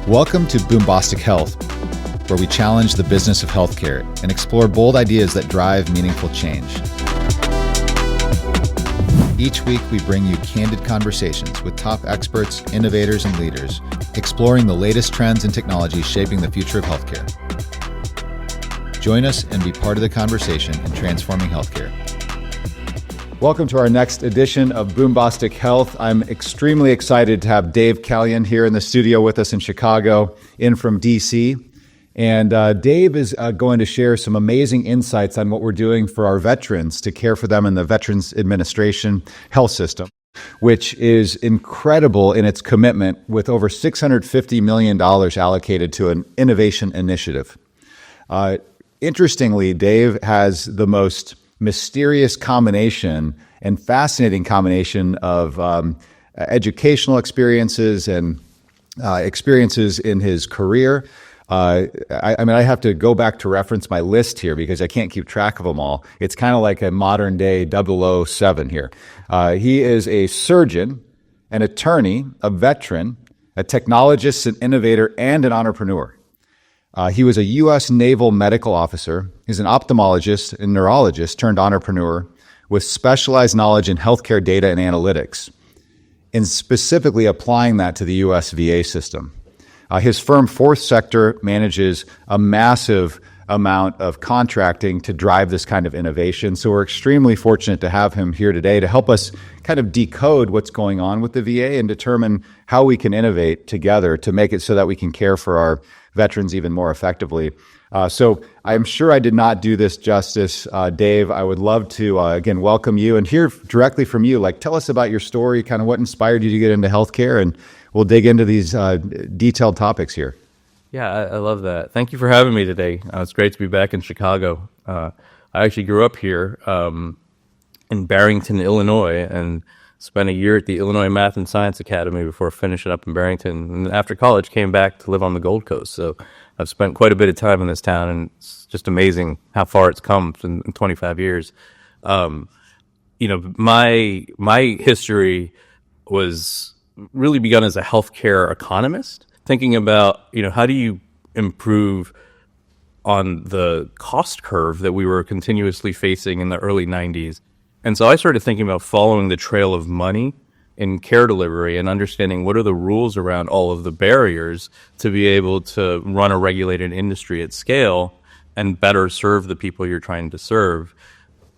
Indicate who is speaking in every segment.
Speaker 1: Welcome to Boombostic Health, where we challenge the business of healthcare and explore bold ideas that drive meaningful change. Each week, we bring you candid conversations with top experts, innovators, and leaders, exploring the latest trends and technologies shaping the future of healthcare. Join us and be part of the conversation in transforming healthcare. Welcome to our next edition of Boombostic Health. I'm extremely excited to have Dev Kalyan here in the studio with us in Chicago, in from DC. And Dave is going to share some amazing insights on what we're doing for our veterans to care for them in the Veterans Administration health system, which is incredible in its commitment with over $650 million allocated to an innovation initiative. Interestingly, Dave has the most mysterious combination and fascinating combination of educational experiences and experiences in his career. I have to go back to reference my list here because I can't keep track of them all. It's kind of like a modern day 007 here. He is a surgeon, an attorney, a veteran, a technologist, an innovator, and an entrepreneur. He was a U.S. Naval medical officer. He's an ophthalmologist and neurologist turned entrepreneur with specialized knowledge in healthcare data and analytics, and specifically applying that to the U.S. VA system. His firm, Fourth Sector, manages a massive amount of contracting to drive this kind of innovation. So we're extremely fortunate to have him here today to help us kind of decode what's going on with the VA and determine how we can innovate together to make it so that we can care for our veterans even more effectively. So I'm sure I did not do this justice. Dave, I would love to, again, welcome you and hear directly from you. Like, tell us about your story, kind of what inspired you to get into healthcare, and we'll dig into these detailed topics here.
Speaker 2: Yeah, I love that. Thank you for having me today. It's great to be back in Chicago. I actually grew up here in Barrington, Illinois, and spent a year at the Illinois Math and Science Academy before finishing up in Barrington. And after college, came back to live on the Gold Coast. So I've spent quite a bit of time in this town, and it's just amazing how far it's come in 25 years. My history was really begun as a healthcare economist, thinking about, how do you improve on the cost curve that we were continuously facing in the early 90s. And so I started thinking about following the trail of money in care delivery and understanding what are the rules around all of the barriers to be able to run a regulated industry at scale and better serve the people you're trying to serve.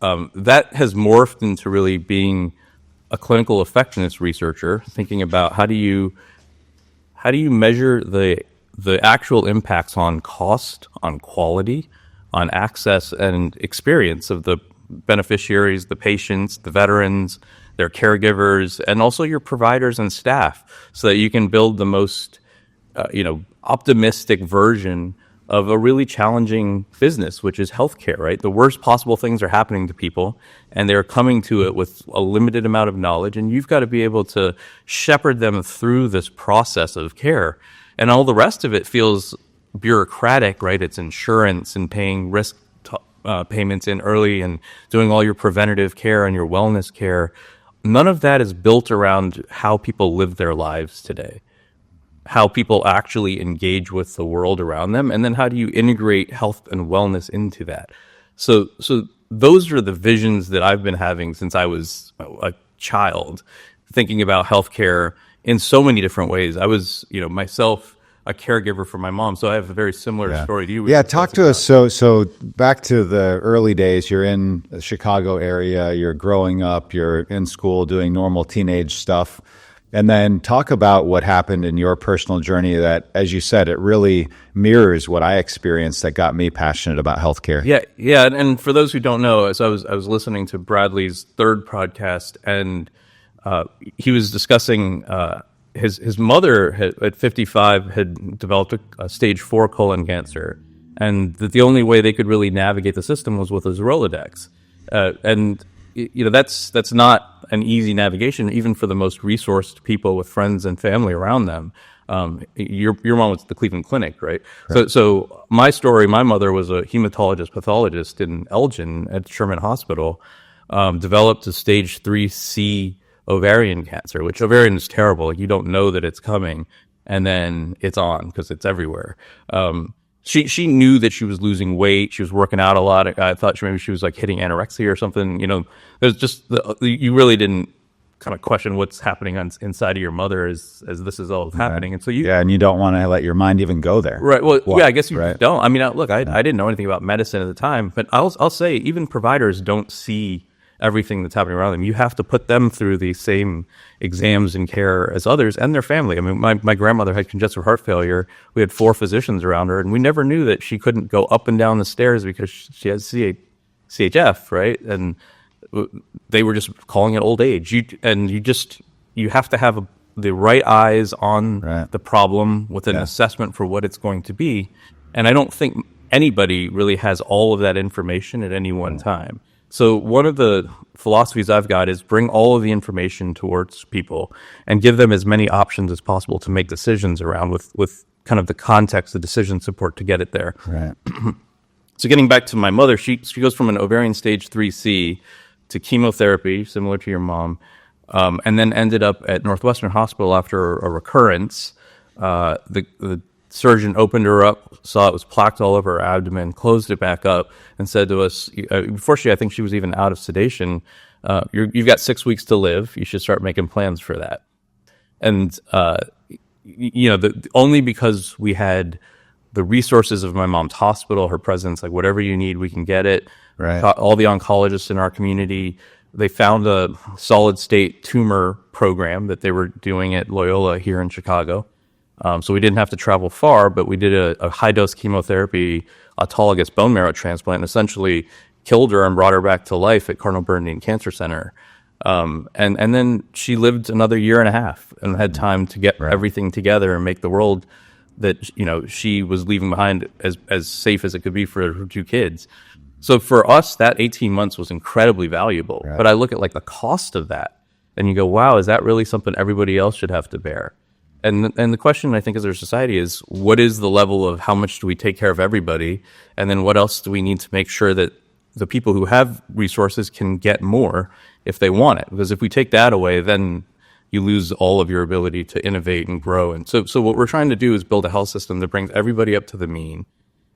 Speaker 2: That has morphed into really being a clinical effectiveness researcher, thinking about how do you measure the actual impacts on cost, on quality, on access and experience of the beneficiaries, the patients, the veterans, their caregivers, and also your providers and staff, so that you can build the most, optimistic version of a really challenging business, which is healthcare, right? The worst possible things are happening to people, and they're coming to it with a limited amount of knowledge, and you've got to be able to shepherd them through this process of care. And all the rest of it feels bureaucratic, right? It's insurance and paying risk payments in early and doing all your preventative care and your wellness care. None of that is built around how people live their lives today, how people actually engage with the world around them, and then how do you integrate health and wellness into that? So those are the visions that I've been having since I was a child, thinking about healthcare in so many different ways. I was, myself, a caregiver for my mom, so I have a very similar story to you.
Speaker 1: Yeah, talk to us. So back to the early days, you're in the Chicago area, you're growing up, you're in school doing normal teenage stuff, and then talk about what happened in your personal journey that, as you said, it really mirrors what I experienced that got me passionate about healthcare.
Speaker 2: Yeah, and for those who don't know, as I was listening to Bradley's third podcast, and he was discussing his mother at 55 had developed a stage 4 colon cancer, and that the only way they could really navigate the system was with his Rolodex. That's not an easy navigation, even for the most resourced people with friends and family around them. Your mom was at the Cleveland Clinic, right? So my story, my mother was a hematologist pathologist in Elgin at Sherman Hospital, developed a stage 3C ovarian cancer, which ovarian is terrible. You don't know that it's coming. and then it's on because it's everywhere. She knew that she was losing weight. She was working out a lot. I thought maybe she was like hitting anorexia or something. There's just you really didn't kind of question what's happening inside of your mother as this is all happening. And so
Speaker 1: and you don't want to let your mind even go there.
Speaker 2: Right. Well,
Speaker 1: Well,
Speaker 2: yeah, I guess you
Speaker 1: right.
Speaker 2: don't. I mean, look, I didn't know anything about medicine at the time, but I'll say even providers don't see everything that's happening around them. You have to put them through the same exams and care as others and their family. I mean, my grandmother had congestive heart failure. We had 4 physicians around her, and we never knew that she couldn't go up and down the stairs because she has CHF, right? And they were just calling it old age. You have to have the right eyes on the problem with an assessment for what it's going to be. And I don't think anybody really has all of that information at any one time. So one of the philosophies I've got is bring all of the information towards people and give them as many options as possible to make decisions around with kind of the context, the decision support to get it there.
Speaker 1: Right.
Speaker 2: So getting back to my mother, she goes from an ovarian stage 3C to chemotherapy, similar to your mom, and then ended up at Northwestern Hospital after a recurrence. The surgeon opened her up, saw it was plaqued all over her abdomen, closed it back up, and said to us, before I think she was even out of sedation, you've got 6 weeks to live. You should start making plans for that. And, only because we had the resources of my mom's hospital, her presence, like whatever you need, we can get it.
Speaker 1: Right.
Speaker 2: All the oncologists in our community, they found a solid state tumor program that they were doing at Loyola here in Chicago. So we didn't have to travel far, but we did a high-dose chemotherapy autologous bone marrow transplant and essentially killed her and brought her back to life at Cardinal Bernardine Cancer Center. And then she lived another year and a half and had time to get everything together and make the world that she was leaving behind as safe as it could be for her 2 kids. So for us, that 18 months was incredibly valuable. Right. But I look at like the cost of that, and you go, "Wow, is that really something everybody else should have to bear?" And the question I think as our society is, what is the level of how much do we take care of everybody, and then what else do we need to make sure that the people who have resources can get more if they want it? Because if we take that away, then you lose all of your ability to innovate and grow. And so what we're trying to do is build a health system that brings everybody up to the mean,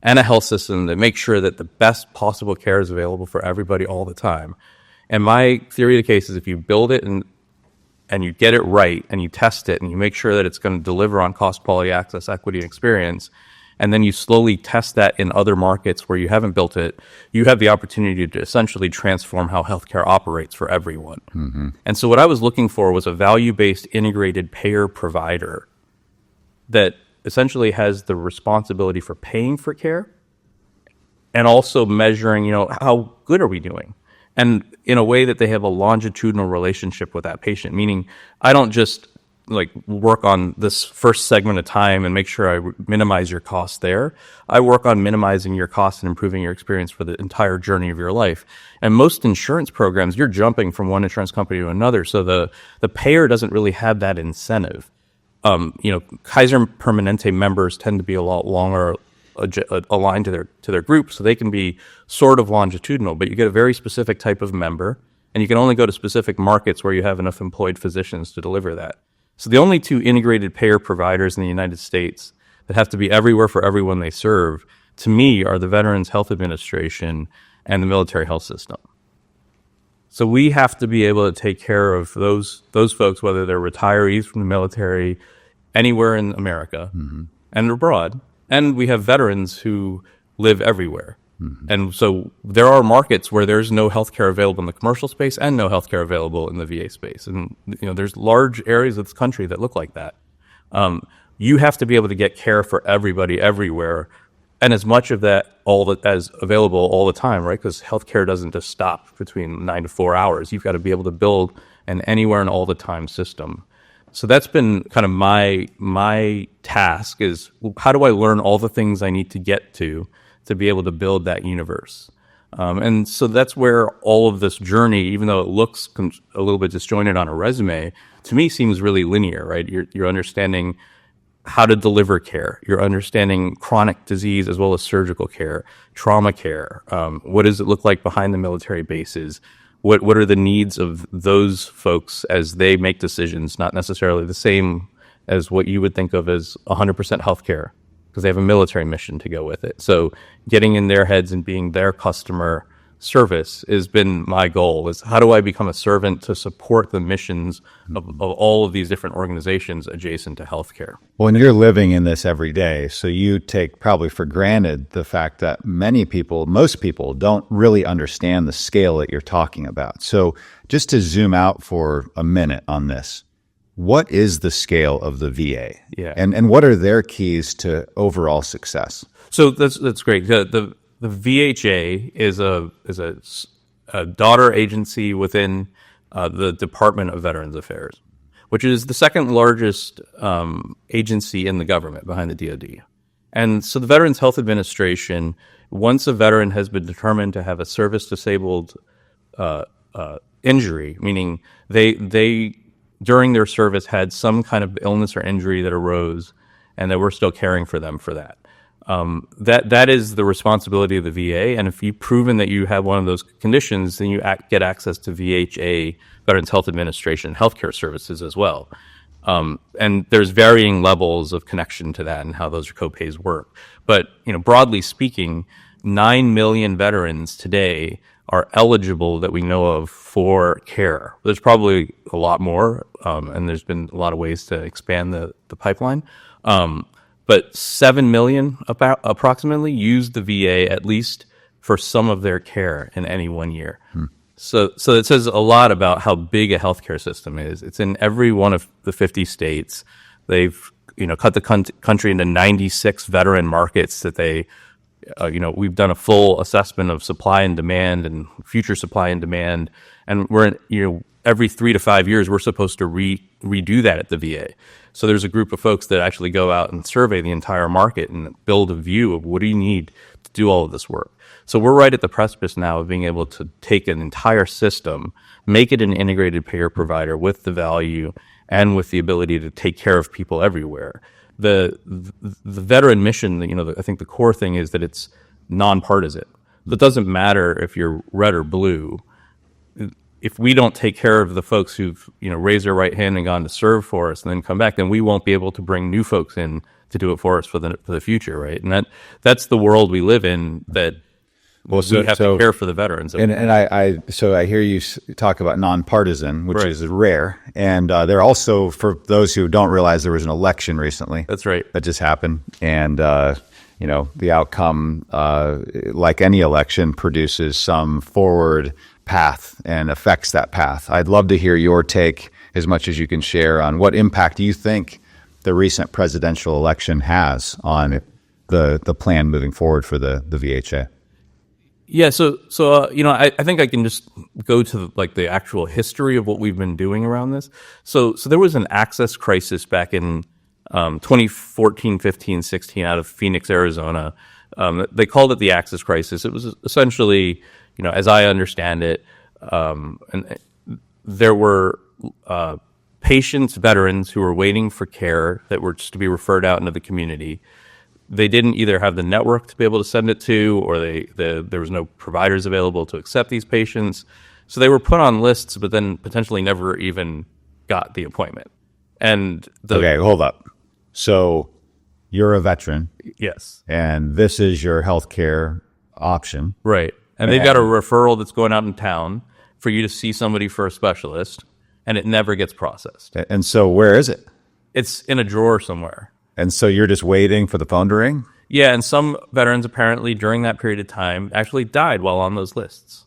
Speaker 2: and a health system that makes sure that the best possible care is available for everybody all the time. And my theory of the case is if you build it and you get it right and you test it and you make sure that it's going to deliver on cost, quality, access, equity, and experience, and then you slowly test that in other markets where you haven't built it, you have the opportunity to essentially transform how healthcare operates for everyone. Mm-hmm. And so what I was looking for was a value-based integrated payer provider that essentially has the responsibility for paying for care and also measuring, how good are we doing? And in a way that they have a longitudinal relationship with that patient, meaning I don't just like work on this first segment of time and make sure I minimize your costs there. I work on minimizing your costs and improving your experience for the entire journey of your life. And most insurance programs, you're jumping from one insurance company to another. So the payer doesn't really have that incentive. Kaiser Permanente members tend to be a lot longer aligned to their group, so they can be sort of longitudinal, but you get a very specific type of member, and you can only go to specific markets where you have enough employed physicians to deliver that. So the only 2 integrated payer providers in the United States that have to be everywhere for everyone they serve, to me, are the Veterans Health Administration and the military health system. So we have to be able to take care of those folks, whether they're retirees from the military, anywhere in America and abroad. And we have veterans who live everywhere. Mm-hmm. And so there are markets where there's no healthcare available in the commercial space and no healthcare available in the VA space. And there's large areas of this country that look like that. You have to be able to get care for everybody everywhere, and as much of that as available all the time, right? Because healthcare doesn't just stop between 9 to 4 hours. You've got to be able to build an anywhere and all the time system. So that's been kind of my task is, how do I learn all the things I need to get to be able to build that universe? And so that's where all of this journey, even though it looks a little bit disjointed on a resume, to me seems really linear, right? You're understanding how to deliver care. You're understanding chronic disease as well as surgical care, trauma care. What does it look like behind the military bases? What are the needs of those folks as they make decisions, not necessarily the same as what you would think of as 100% healthcare, because they have a military mission to go with it. So getting in their heads and being their customer service has been my goal, is how do I become a servant to support the missions of all of these different organizations adjacent to healthcare.
Speaker 1: Well, and you're living in this every day, so you take probably for granted the fact that most people don't really understand the scale that you're talking about. So just to zoom out for a minute on this, what is the scale of the VA?
Speaker 2: Yeah.
Speaker 1: And what are their keys to overall success?
Speaker 2: So that's great. The VHA is a daughter agency within the Department of Veterans Affairs, which is the second largest agency in the government behind the DoD. And so the Veterans Health Administration, once a veteran has been determined to have a service-disabled injury, meaning they during their service had some kind of illness or injury that arose, and that we're still caring for them for that. That is the responsibility of the VA, and if you've proven that you have one of those conditions, then you get access to VHA, Veterans Health Administration, healthcare services as well. And there's varying levels of connection to that and how those co-pays work. But broadly speaking, 9 million veterans today are eligible that we know of for care. There's probably a lot more, and there's been a lot of ways to expand the pipeline. But 7 million approximately use the VA at least for some of their care in any 1 year. So it says a lot about how big a healthcare system is. It's in every one of the 50 states. They've cut the country into 96 veteran markets that they we've done a full assessment of supply and demand and future supply and demand, and we're every 3 to 5 years we're supposed to redo that at the VA. So there's a group of folks that actually go out and survey the entire market and build a view of what do you need to do all of this work. So we're right at the precipice now of being able to take an entire system, make it an integrated payer provider with the value and with the ability to take care of people everywhere. The veteran mission, I think the core thing is that it's nonpartisan. It doesn't matter if you're red or blue. If we don't take care of the folks who've raised their right hand and gone to serve for us and then come back, then we won't be able to bring new folks in to do it for us for the future, right? And that's the world we live in. That we have to care for the veterans.
Speaker 1: And I hear you talk about nonpartisan, which is rare. And there also, for those who don't realize, there was an election recently.
Speaker 2: That's right.
Speaker 1: That just happened. And, the outcome, like any election, produces some forward path and affects that path. I'd love to hear your take, as much as you can share, on what impact you think the recent presidential election has on the plan moving forward for the VHA.
Speaker 2: Yeah, so I think I can just go to the actual history of what we've been doing around this. So there was an access crisis back in 2014, 15, 16 out of Phoenix, Arizona. They called it the access crisis. It was essentially, as I understand it, and there were patients, veterans who were waiting for care that were just to be referred out into the community. They didn't either have the network to be able to send it to, or there was no providers available to accept these patients. So they were put on lists, but then potentially never even got the appointment. Okay,
Speaker 1: hold up. So you're a veteran.
Speaker 2: Yes.
Speaker 1: And this is your healthcare option.
Speaker 2: Right. And they've got a referral that's going out in town for you to see somebody for a specialist, and it never gets processed.
Speaker 1: And so where is it?
Speaker 2: It's in a drawer somewhere.
Speaker 1: And so you're just waiting for the phone to ring?
Speaker 2: Yeah, and some veterans apparently during that period of time actually died while on those lists.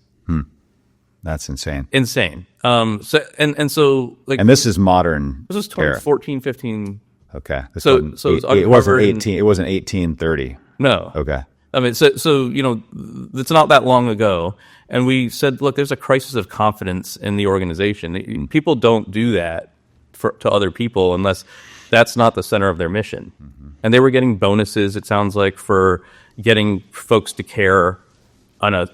Speaker 1: That's insane.
Speaker 2: Insane. And
Speaker 1: this is modern.
Speaker 2: This is 2014, 15.
Speaker 1: Okay.
Speaker 2: So
Speaker 1: it wasn't 18. It wasn't 1830.
Speaker 2: No.
Speaker 1: Okay.
Speaker 2: I mean, so it's not that long ago, and we said, look, there's a crisis of confidence in the organization. People don't do that to other people unless that's not the center of their mission. Mm-hmm. And they were getting bonuses, it sounds like, for getting folks to care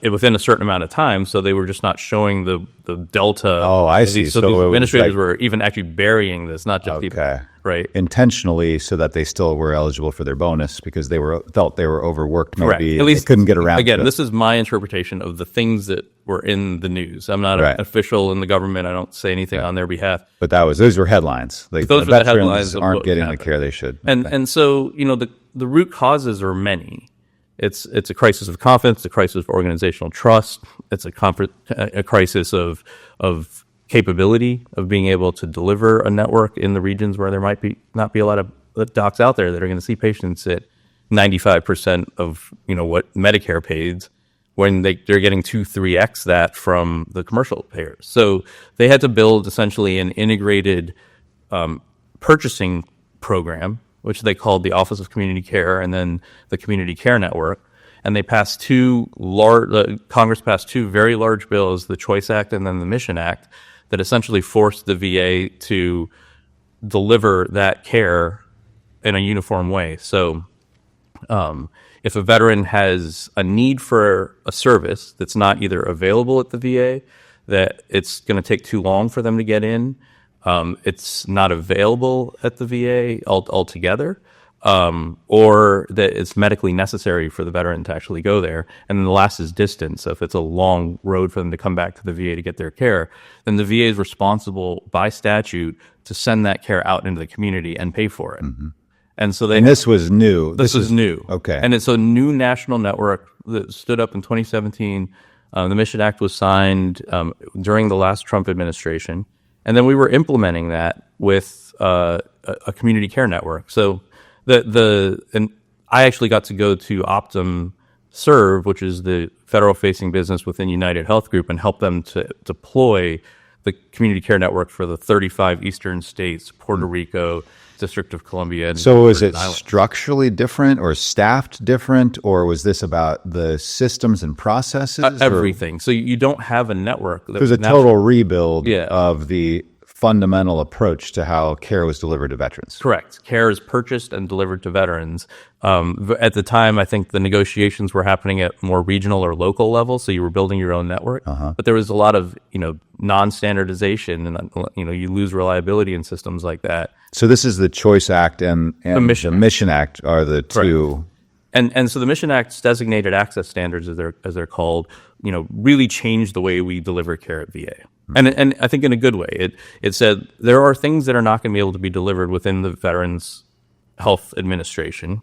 Speaker 2: within a certain amount of time, so they were just not showing the delta.
Speaker 1: Oh, I see.
Speaker 2: So these administrators were even actually burying this, not just people. right?
Speaker 1: intentionally so that they still were eligible for their bonus because they felt they were overworked.
Speaker 2: Correct.
Speaker 1: Maybe
Speaker 2: At least
Speaker 1: they couldn't get around
Speaker 2: again,
Speaker 1: to it.
Speaker 2: this is my interpretation of the things that were in the news. I'm not
Speaker 1: Right.
Speaker 2: an official in the government. I don't say anything on their behalf.
Speaker 1: But those were headlines. Like,
Speaker 2: Those
Speaker 1: the
Speaker 2: were the
Speaker 1: veterans
Speaker 2: headlines of
Speaker 1: aren't
Speaker 2: what
Speaker 1: getting the
Speaker 2: happened.
Speaker 1: care they should.
Speaker 2: And so, the root causes are many. It's a crisis of confidence, a crisis of organizational trust. It's a crisis of capability of being able to deliver a network in the regions where there might not be a lot of docs out there that are going to see patients at 95% of what Medicare pays, when they're getting 2-3x that from the commercial payers. So they had to build essentially an integrated purchasing program, which they called the Office of Community Care, and then the Community Care Network. And they passed Congress passed two very large bills, the Choice Act and then the Mission Act, that essentially forced the VA to deliver that care in a uniform way. So if a veteran has a need for a service that's not either available at the VA, that it's going to take too long for them to get in, it's not available at the VA altogether, or that it's medically necessary for the veteran to actually go there. And then the last is distance. So if it's a long road for them to come back to the VA to get their care, then the VA is responsible by statute to send that care out into the community and pay for it.
Speaker 1: Mm-hmm.
Speaker 2: And so
Speaker 1: this was new.
Speaker 2: This was new.
Speaker 1: Okay.
Speaker 2: And it's a new national network that stood up in 2017. The Mission Act was signed during the last Trump administration. And then we were implementing that with a community care network. So and I actually got to go to Optum Serve, which is the federal-facing business within United Health Group, and help them to deploy the community care network for the 35 eastern states, Puerto Rico, District of Columbia. And
Speaker 1: So was it
Speaker 2: Island.
Speaker 1: structurally different or staffed different, or was this about the systems and processes?
Speaker 2: Everything. So you don't have a network.
Speaker 1: It was a total rebuild
Speaker 2: Yeah.
Speaker 1: of the fundamental approach to how care was delivered to veterans.
Speaker 2: Correct. Care is purchased and delivered to veterans. At the time, I think the negotiations were happening at more regional or local level, so you were building your own network. But there was a lot of non-standardization, and you lose reliability in systems like that.
Speaker 1: So this is the Choice Act and the Mission Act are the two.
Speaker 2: And so the Mission Act's designated access standards, as they're called, really changed the way we deliver care at VA. And I think in a good way. It said there are things that are not going to be able to be delivered within the Veterans Health Administration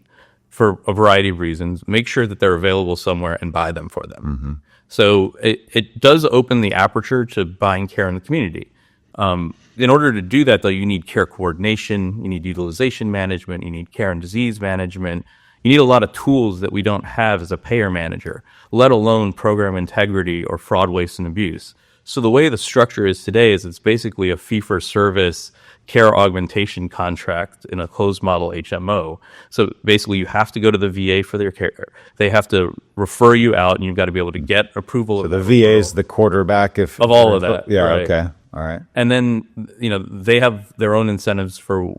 Speaker 2: for a variety of reasons. Make sure that they're available somewhere and buy them for them. Mm-hmm. So it does open the aperture to buying care in the community. In order to do that, though, you need care coordination, you need utilization management, you need care and disease management. You need a lot of tools that we don't have as a payer manager, let alone program integrity or fraud, waste, and abuse. So the way the structure is today is it's basically a fee-for-service care augmentation contract in a closed model HMO. So basically you have to go to the VA for their care. They have to refer you out, and you've got to be able to get approval.
Speaker 1: So the VA is the quarterback of
Speaker 2: all of that.
Speaker 1: Yeah,
Speaker 2: right.
Speaker 1: Okay. All right.
Speaker 2: And then, they have their own incentives for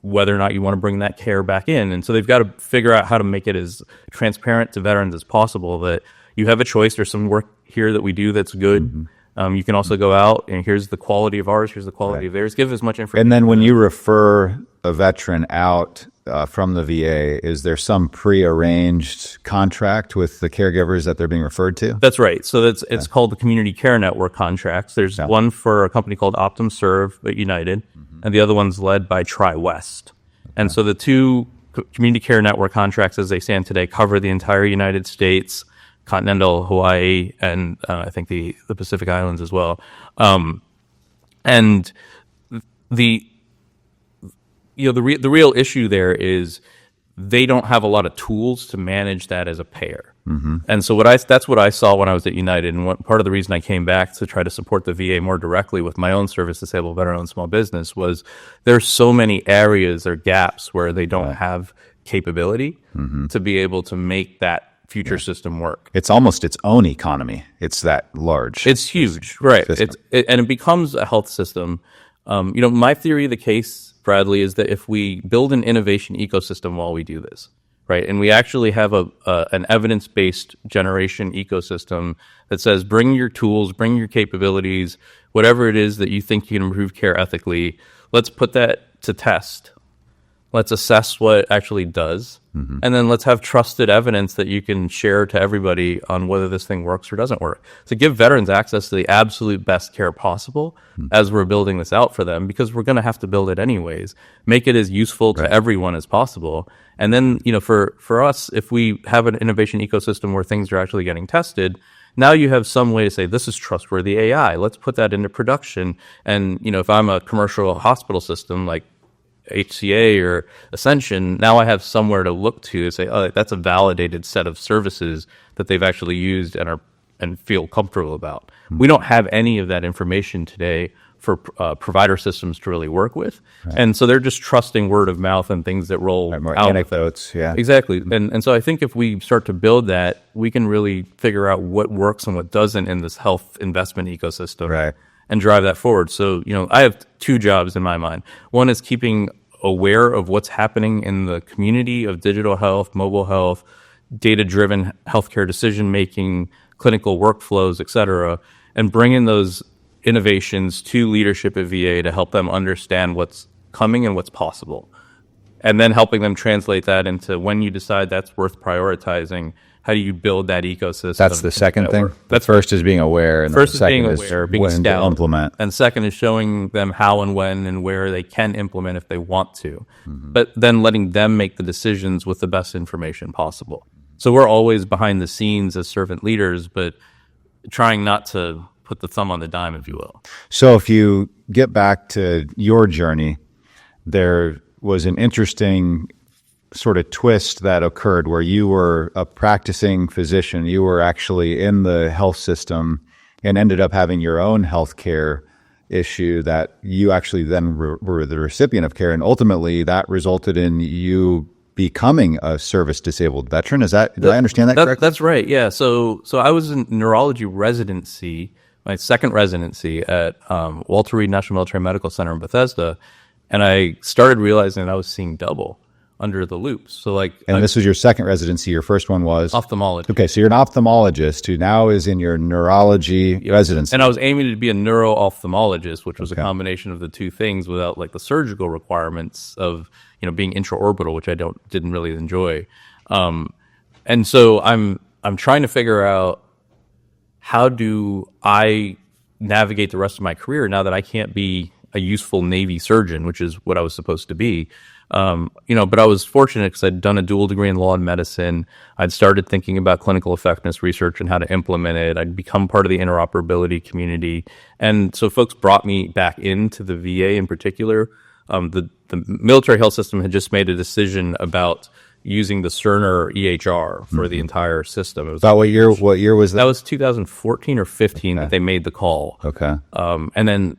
Speaker 2: whether or not you want to bring that care back in. And so they've got to figure out how to make it as transparent to veterans as possible, that you have a choice. There's some work here that we do that's good. Mm-hmm. You can also go out, and here's the quality of ours, here's the quality of theirs. Give as much information.
Speaker 1: And then when you refer a veteran out from the VA, is there some prearranged contract with the caregivers that they're being referred to?
Speaker 2: That's right. So it's called the Community Care Network contracts. There's one for a company called Optum Serve at United, and the other one's led by Tri-West. And so the two Community Care Network contracts, as they stand today, cover the entire United States, continental Hawaii, and I think the Pacific Islands as well. And the real issue there is they don't have a lot of tools to manage that as a payer. Mm-hmm. And so that's what I saw when I was at United, and part of the reason I came back to try to support the VA more directly with my own service, disabled veteran-owned small business, was there's so many areas or gaps where they don't have capability to be able to make that future system work.
Speaker 1: It's almost its own economy. It's that large.
Speaker 2: It's huge, right? And it becomes a health system. My theory of the case, Bradley, is that if we build an innovation ecosystem while we do this, right, and we actually have an evidence-based generation ecosystem that says, bring your tools, bring your capabilities, whatever it is that you think you can improve care ethically, let's put that to test. Let's assess what it actually does. And then let's have trusted evidence that you can share to everybody on whether this thing works or doesn't work. To give veterans access to the absolute best care possible as we're building this out for them, because we're going to have to build it anyways. Make it as useful to everyone as possible. And then, for us, if we have an innovation ecosystem where things are actually getting tested, now you have some way to say, this is trustworthy AI. Let's put that into production. And, if I'm a commercial hospital system like HCA or Ascension, now I have somewhere to look to say, oh, that's a validated set of services that they've actually used and feel comfortable about. We don't have any of that information today for provider systems to really work with. And so they're just trusting word of mouth and things that roll
Speaker 1: More
Speaker 2: out.
Speaker 1: anecdotes, yeah.
Speaker 2: Exactly. And so I think if we start to build that, we can really figure out what works and what doesn't in this health investment ecosystem. And drive that forward. So, I have two jobs in my mind. One is keeping aware of what's happening in the community of digital health, mobile health, data-driven healthcare decision-making, clinical workflows, et cetera, and bringing those innovations to leadership at VA to help them understand what's coming and what's possible. And then helping them translate that into when you decide that's worth prioritizing, how do you build that ecosystem?
Speaker 1: That's the second thing. The first is being aware, and
Speaker 2: first
Speaker 1: the second
Speaker 2: is being aware, being
Speaker 1: when to
Speaker 2: scout,
Speaker 1: implement.
Speaker 2: and second is showing them how and when and where they can implement if they want to, but then letting them make the decisions with the best information possible. So we're always behind the scenes as servant leaders, but trying not to put the thumb on the dime, if you will.
Speaker 1: So if you get back to your journey, there was an interesting sort of twist that occurred where you were a practicing physician. You were actually in the health system and ended up having your own healthcare issue that you actually then were the recipient of care. And ultimately that resulted in you becoming a service disabled veteran. Did I understand that correctly?
Speaker 2: That's right. Yeah. So I was in neurology residency, my second residency at Walter Reed National Military Medical Center in Bethesda. And I started realizing that I was seeing double under the loops. So
Speaker 1: this was your second residency. Your first one was
Speaker 2: ophthalmology.
Speaker 1: Okay, so you're an ophthalmologist who now is in your neurology residency.
Speaker 2: And I was aiming to be a neuro-ophthalmologist, which was a combination of the two things without the surgical requirements of being intraorbital, which I didn't really enjoy. And so I'm trying to figure out, how do I navigate the rest of my career now that I can't be a useful Navy surgeon, which is what I was supposed to be. But I was fortunate because I'd done a dual degree in law and medicine. I'd started thinking about clinical effectiveness research and how to implement it. I'd become part of the interoperability community. And so folks brought me back into the VA in particular. The military health system had just made a decision about using the Cerner EHR for the entire system. It was
Speaker 1: about what year was that?
Speaker 2: That was 2014 or 15 that they made the call.
Speaker 1: Okay.
Speaker 2: And then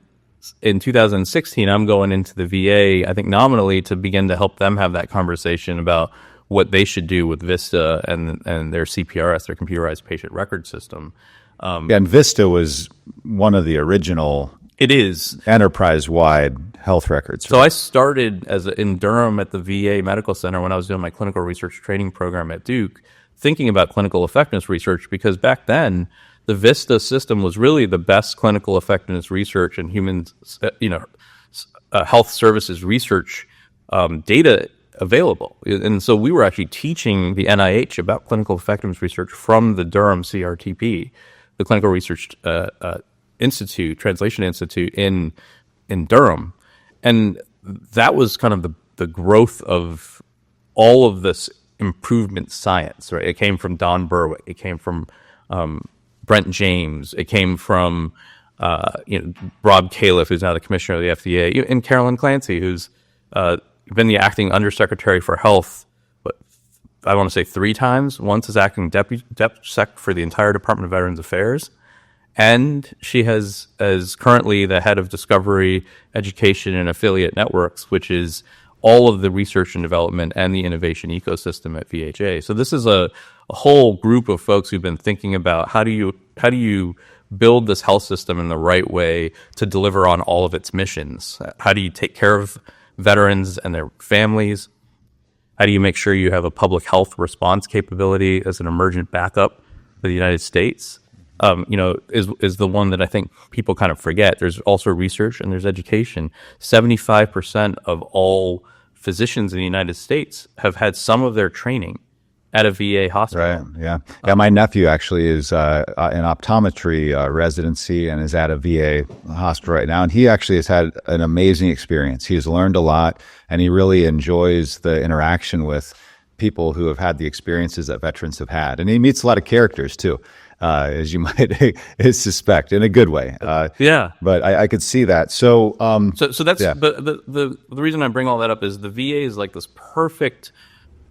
Speaker 2: in 2016, I'm going into the VA, I think nominally, to begin to help them have that conversation about what they should do with Vista and their CPRS, their computerized patient record system.
Speaker 1: And Vista was one of the original enterprise-wide health records.
Speaker 2: So I started in Durham at the VA Medical Center when I was doing my clinical research training program at Duke, thinking about clinical effectiveness research, because back then, the Vista system was really the best clinical effectiveness research and human, health services research data available. And so we were actually teaching the NIH about clinical effectiveness research from the Durham CRTP, the Clinical Research Institute, Translation Institute in Durham. And that was kind of the growth of all of this improvement science, right? It came from Don Berwick. It came from Brent James. It came from Rob Califf, who's now the commissioner of the FDA, and Carolyn Clancy, who's been the acting undersecretary for health, I want to say 3 times. Once as acting deputy sec for the entire Department of Veterans Affairs, and she has as currently the head of discovery, education, and affiliate networks, which is all of the research and development and the innovation ecosystem at VHA. So this is a whole group of folks who've been thinking about how do you build this health system in the right way to deliver on all of its missions? How do you take care of veterans and their families? How do you make sure you have a public health response capability as an emergent backup for the United States? is the one that I think people kind of forget. There's also research and there's education. 75% of all physicians in the United States have had some of their training at a VA hospital.
Speaker 1: Right. Yeah. Yeah. My nephew actually is in optometry residency and is at a VA hospital right now. And he actually has had an amazing experience. He has learned a lot, and he really enjoys the interaction with people who have had the experiences that veterans have had. And he meets a lot of characters too, as you might suspect, in a good way.
Speaker 2: Yeah.
Speaker 1: But I could see that. So,
Speaker 2: So that's but the reason I bring all that up is the VA is like this perfect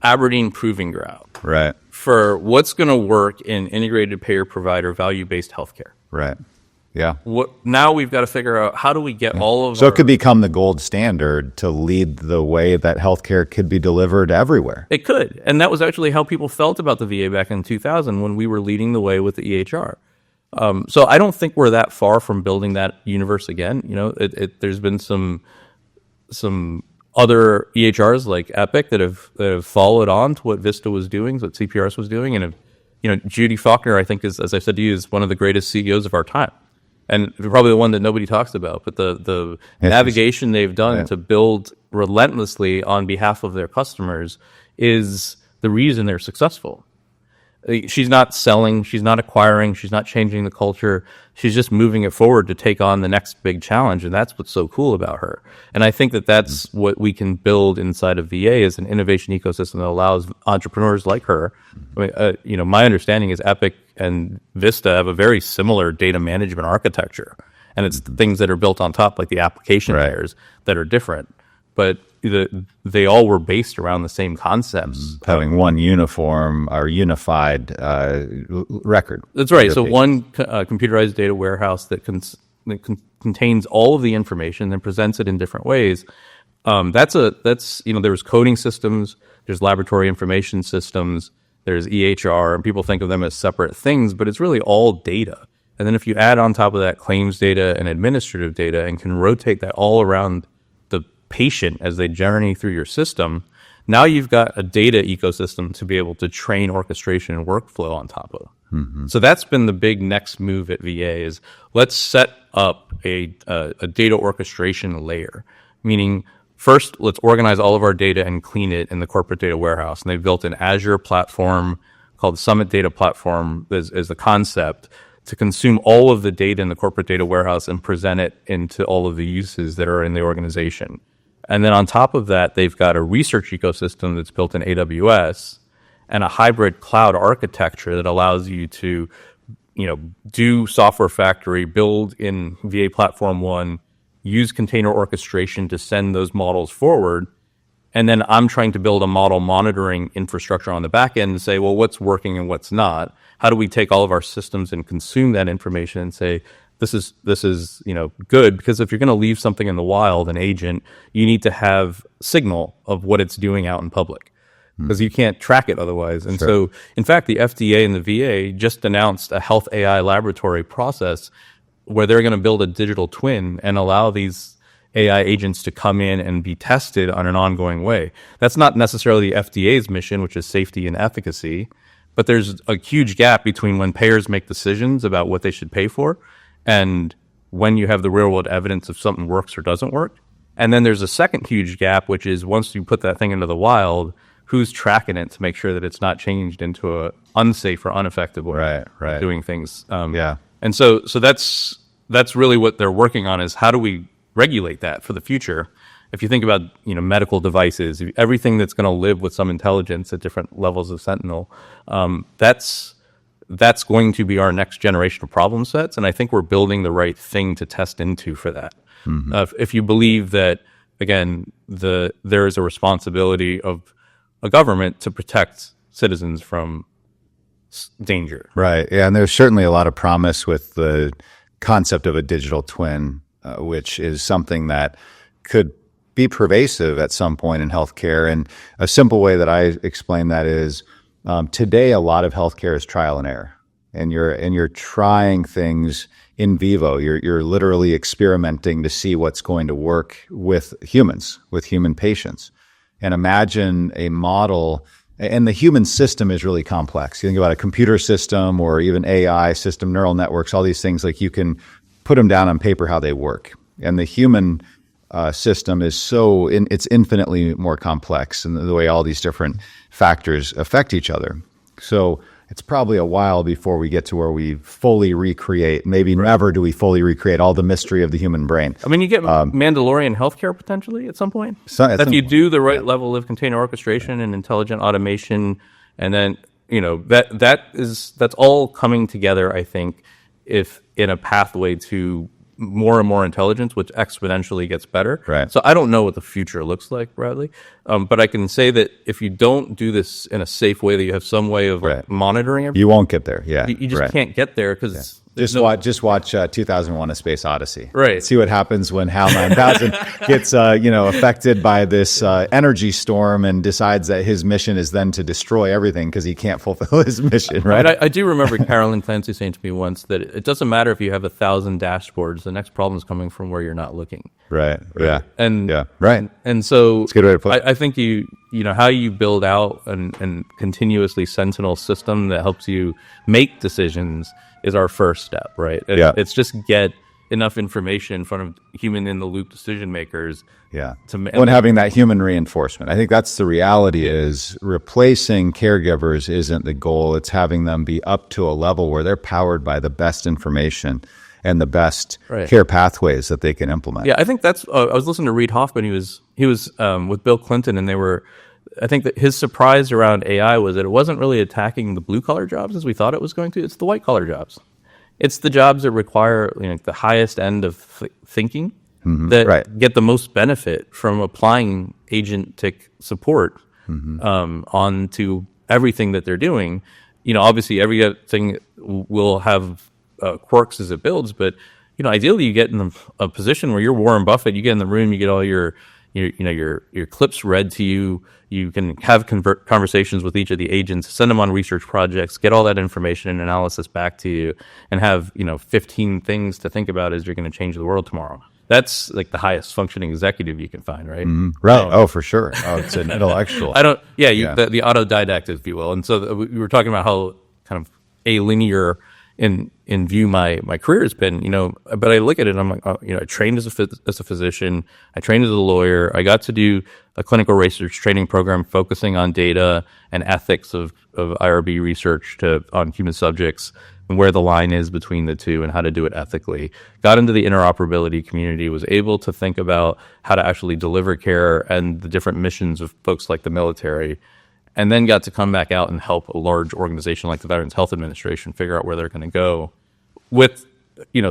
Speaker 2: Aberdeen proving ground
Speaker 1: right.
Speaker 2: for what's going to work in integrated payer provider value-based healthcare.
Speaker 1: Right. Yeah.
Speaker 2: Now we've got to figure out how do we get all of
Speaker 1: So it could become the gold standard to lead the way that healthcare could be delivered everywhere.
Speaker 2: It could. And that was actually how people felt about the VA back in 2000 when we were leading the way with the EHR. So I don't think we're that far from building that universe again. There's been some other EHRs like Epic that have followed on to what Vista was doing, what CPRS was doing, and Judy Faulkner, I think, is, as I said to you, is one of the greatest CEOs of our time, and probably the one that nobody talks about. But the navigation they've done to build relentlessly on behalf of their customers is the reason they're successful. She's not selling, she's not acquiring, she's not changing the culture. She's just moving it forward to take on the next big challenge, and that's what's so cool about her. And I think that that's what we can build inside of VA is an innovation ecosystem that allows entrepreneurs like her. I mean, my understanding is Epic and Vista have a very similar data management architecture, and it's the things that are built on top, like the application layers, that are different. But they all were based around the same concepts.
Speaker 1: Having one uniform or unified record.
Speaker 2: That's right. So one computerized data warehouse that contains all of the information and presents it in different ways. There was coding systems, there's laboratory information systems, there's EHR, and people think of them as separate things, but it's really all data. And then if you add on top of that claims data and administrative data and can rotate that all around the patient as they journey through your system, now you've got a data ecosystem to be able to train orchestration and workflow on top of. Mm-hmm. So that's been the big next move at VA is let's set up a data orchestration layer, meaning first let's organize all of our data and clean it in the corporate data warehouse. And they've built an Azure platform called Summit Data Platform as the concept to consume all of the data in the corporate data warehouse and present it into all of the uses that are in the organization. And then on top of that, they've got a research ecosystem that's built in AWS and a hybrid cloud architecture that allows you to, do software factory, build in VA Platform 1, use container orchestration to send those models forward. And then I'm trying to build a model monitoring infrastructure on the back end and say, well, what's working and what's not? How do we take all of our systems and consume that information and say, this is good, because if you're going to leave something in the wild, an agent, you need to have signal of what it's doing out in public, because you can't track it otherwise. And so, in fact, the FDA and the VA just announced a health AI laboratory process where they're going to build a digital twin and allow these AI agents to come in and be tested on an ongoing way. That's not necessarily the FDA's mission, which is safety and efficacy, but there's a huge gap between when payers make decisions about what they should pay for and when you have the real world evidence if something works or doesn't work. And then there's a second huge gap, which is once you put that thing into the wild, who's tracking it to make sure that it's not changed into a unsafe or ineffective way of doing things. And so that's really what they're working on, is how do we regulate that for the future? If you think about medical devices, everything that's going to live with some intelligence at different levels of Sentinel, that's going to be our next generation of problem sets. And I think we're building the right thing to test into for that. Mm-hmm. If you believe that, again, there is a responsibility of a government to protect citizens from danger.
Speaker 1: Right. Yeah. And there's certainly a lot of promise with the concept of a digital twin, which is something that could be pervasive at some point in healthcare. And a simple way that I explain that is, today, a lot of healthcare is trial and error, and you're trying things in vivo. You're literally experimenting to see what's going to work with humans, with human patients. And imagine a model And the human system is really complex. You think about a computer system or even AI system, neural networks, all these things, like you can put them down on paper how they work. And the human system is it's infinitely more complex in the way all these different factors affect each other. So it's probably a while before we get to where we fully recreate. Maybe never do we fully recreate all the mystery of the human brain.
Speaker 2: I mean, you get Mandalorian healthcare potentially at some point. If you do the right level of container orchestration and intelligent automation, and then that's all coming together, I think, if in a pathway to more and more intelligence, which exponentially gets better.
Speaker 1: Right.
Speaker 2: So I don't know what the future looks like, Bradley, but I can say that if you don't do this in a safe way, that you have some way of monitoring everything,
Speaker 1: you won't get there. Yeah,
Speaker 2: you just can't get there because
Speaker 1: just watch 2001: A Space Odyssey.
Speaker 2: Right.
Speaker 1: See what happens when HAL 9000 gets affected by this energy storm and decides that his mission is then to destroy everything because he can't fulfill his mission. Right.
Speaker 2: But I do remember Carolyn Clancy saying to me once that it doesn't matter if you have 1,000 dashboards. The next problem is coming from where you're not looking.
Speaker 1: Right. Yeah.
Speaker 2: And
Speaker 1: right.
Speaker 2: And so
Speaker 1: it's a good way to put it.
Speaker 2: I think how you build out and continuously sentinel system that helps you make decisions is our first step, right? It's just get enough information in front of human-in-the-loop decision makers.
Speaker 1: Yeah. When having that human reinforcement. I think that's the reality is replacing caregivers isn't the goal. It's having them be up to a level where they're powered by the best information and the best care pathways that they can implement.
Speaker 2: Yeah, I think that's. I was listening to Reid Hoffman. He was with Bill Clinton, and they were. I think that his surprise around AI was that it wasn't really attacking the blue collar jobs as we thought it was going to. It's the white collar jobs. It's the jobs that require the highest end of thinking that get the most benefit from applying agentic support onto everything that they're doing. Obviously everything will have quirks as it builds, but ideally you get in a position where you're Warren Buffett. You get in the room, you get all your clips read to you. You can have conversations with each of the agents, send them on research projects, get all that information and analysis back to you, and have 15 things to think about as you're going to change the world tomorrow. That's like the highest functioning executive you can find, right?
Speaker 1: Mm-hmm. Right. For sure. It's an intellectual.
Speaker 2: The autodidact, if you will. And so we were talking about how kind of alinear in view my career has been, but I look at it and I'm like, I trained as a physician, I trained as a lawyer, I got to do a clinical research training program focusing on data and ethics of IRB research on human subjects and where the line is between the two and how to do it ethically. Got into the interoperability community, was able to think about how to actually deliver care and the different missions of folks like the military, and then got to come back out and help a large organization like the Veterans Health Administration figure out where they're going to go with,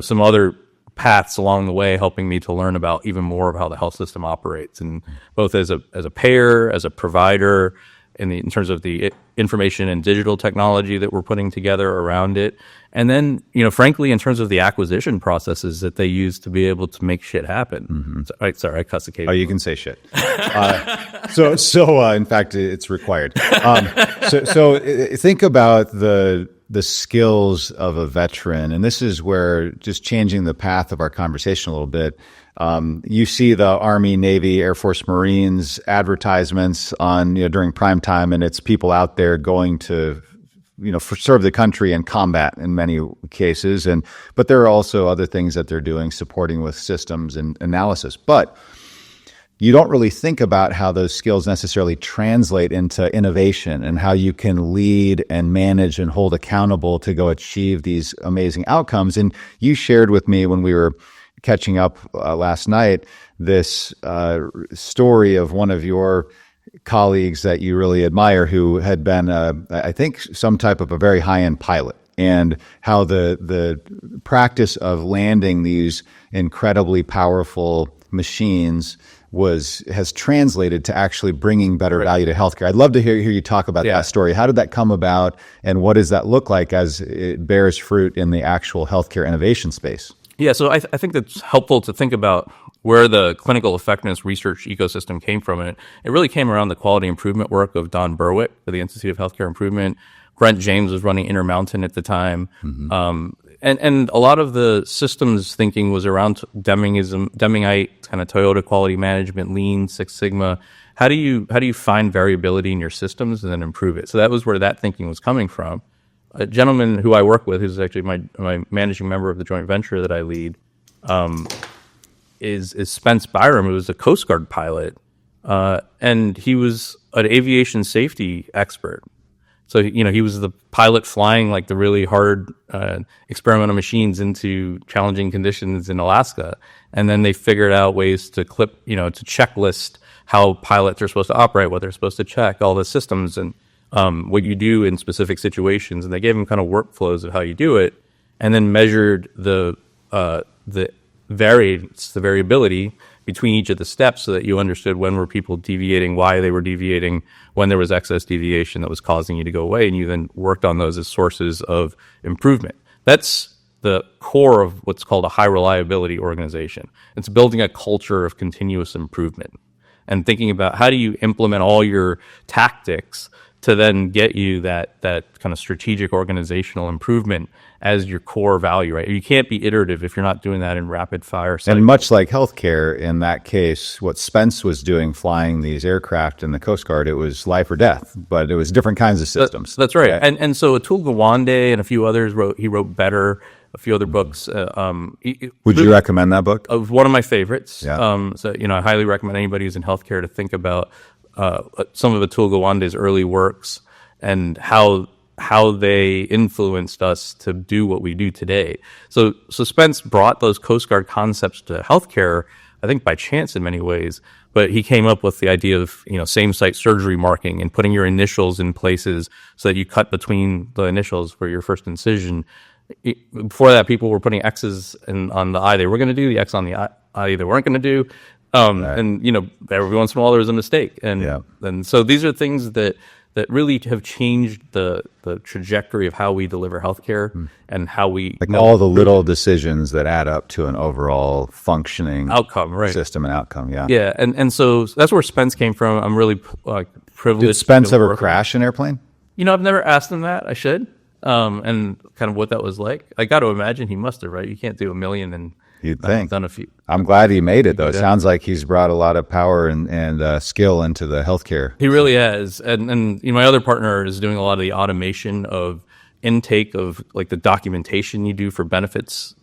Speaker 2: some other paths along the way, helping me to learn about even more of how the health system operates, and both as a payer, as a provider, in terms of the information and digital technology that we're putting together around it. And then, frankly, in terms of the acquisition processes that they use to be able to make shit happen. Mm-hmm. Sorry, I cuss occasionally.
Speaker 1: Oh, you can say shit. In fact, it's required. So think about the skills of a veteran, and this is where, just changing the path of our conversation a little bit, you see the Army, Navy, Air Force, Marines advertisements on during prime time, and it's people out there going to serve the country in combat in many cases, but there are also other things that they're doing, supporting with systems and analysis. But you don't really think about how those skills necessarily translate into innovation and how you can lead and manage and hold accountable to go achieve these amazing outcomes. And you shared with me when we were catching up last night this story of one of your colleagues that you really admire, who had been, I think, some type of a very high-end pilot, and how the practice of landing these incredibly powerful machines has translated to actually bringing better value to healthcare. I'd love to hear you talk about that story. How did that come about, and what does that look like as it bears fruit in the actual healthcare innovation space? Yeah,
Speaker 2: so I think it's helpful to think about where the clinical effectiveness research ecosystem came from. And it really came around the quality improvement work of Don Berwick of the Institute of Healthcare Improvement. Brent James was running Intermountain at the time. Mm-hmm. and a lot of the systems thinking was around Demingite, kind of Toyota quality management, Lean, Six Sigma. How do you find variability in your systems and then improve it? So that was where that thinking was coming from. A gentleman who I work with, who's actually my managing member of the joint venture that I lead, is Spence Byram, who was a Coast Guard pilot, and he was an aviation safety expert. So, he was the pilot flying like the really hard experimental machines into challenging conditions in Alaska. And then they figured out ways to to checklist how pilots are supposed to operate, what they're supposed to check, all the systems and what you do in specific situations. And they gave him kind of workflows of how you do it, and then measured the variability between each of the steps so that you understood when were people deviating, why they were deviating, when there was excess deviation that was causing you to go away, and you then worked on those as sources of improvement. That's the core of what's called a high reliability organization. It's building a culture of continuous improvement and thinking about how do you implement all your tactics to then get you that kind of strategic organizational improvement as your core value, right? You can't be iterative if you're not doing that in rapid fire cycles.
Speaker 1: And much like healthcare, in that case, what Spence was doing flying these aircraft in the Coast Guard, it was life or death, but it was different kinds of systems.
Speaker 2: That's right. And so Atul Gawande and a few others wrote Better, a few other books.
Speaker 1: Would you recommend that book?
Speaker 2: One of my favorites.
Speaker 1: Yeah.
Speaker 2: So I highly recommend anybody who's in healthcare to think about some of Atul Gawande's early works and how they influenced us to do what we do today. So Spence brought those Coast Guard concepts to healthcare, I think by chance in many ways, but he came up with the idea of, same site surgery marking and putting your initials in places so that you cut between the initials for your first incision. Before that, people were putting X's on the eye they were going to do, the X on the eye they weren't going to do.
Speaker 1: Right.
Speaker 2: And, every once in a while there was a mistake. And so these are things that really have changed the trajectory of how we deliver healthcare and how we
Speaker 1: all the little decisions that add up to an overall functioning
Speaker 2: outcome, right?
Speaker 1: System and outcome. Yeah.
Speaker 2: Yeah. And so that's where Spence came from. I'm really privileged.
Speaker 1: Did Spence ever crash an airplane?
Speaker 2: I've never asked him that. I should. And kind of what that was like. I got to imagine he must have, right? You can't do a million and
Speaker 1: you'd think.
Speaker 2: Done a few.
Speaker 1: I'm glad he made it, though. It sounds like he's brought a lot of power and skill into the healthcare.
Speaker 2: He really has. And my other partner is doing a lot of the automation of intake of like the documentation you do for benefits,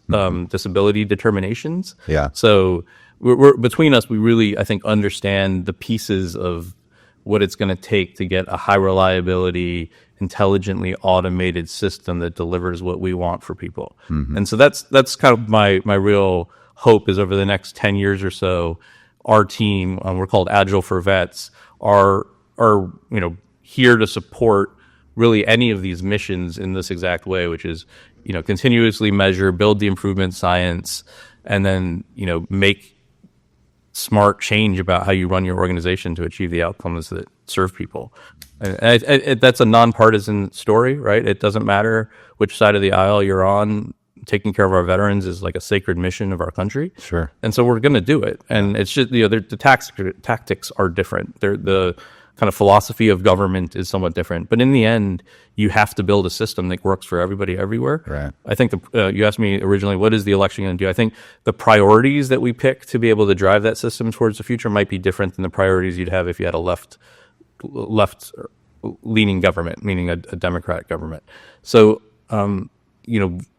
Speaker 2: disability determinations.
Speaker 1: Yeah.
Speaker 2: So we're between us, we really, I think, understand the pieces of what it's going to take to get a high reliability, intelligently automated system that delivers what we want for people. And so that's kind of my real hope is over the next 10 years or so, our team, we're called Agile for Vets, are here to support really any of these missions in this exact way, which is, continuously measure, build the improvement science, and then, make smart change about how you run your organization to achieve the outcomes that serve people. And that's a nonpartisan story, right? It doesn't matter which side of the aisle you're on. Taking care of our veterans is like a sacred mission of our country.
Speaker 1: Sure.
Speaker 2: And so we're going to do it. And it's just, the tactics are different. The kind of philosophy of government is somewhat different. But in the end, you have to build a system that works for everybody everywhere.
Speaker 1: Right.
Speaker 2: I think you asked me originally, what is the election going to do? I think the priorities that we pick to be able to drive that system towards the future might be different than the priorities you'd have if you had a left-leaning government, meaning a Democratic government. So,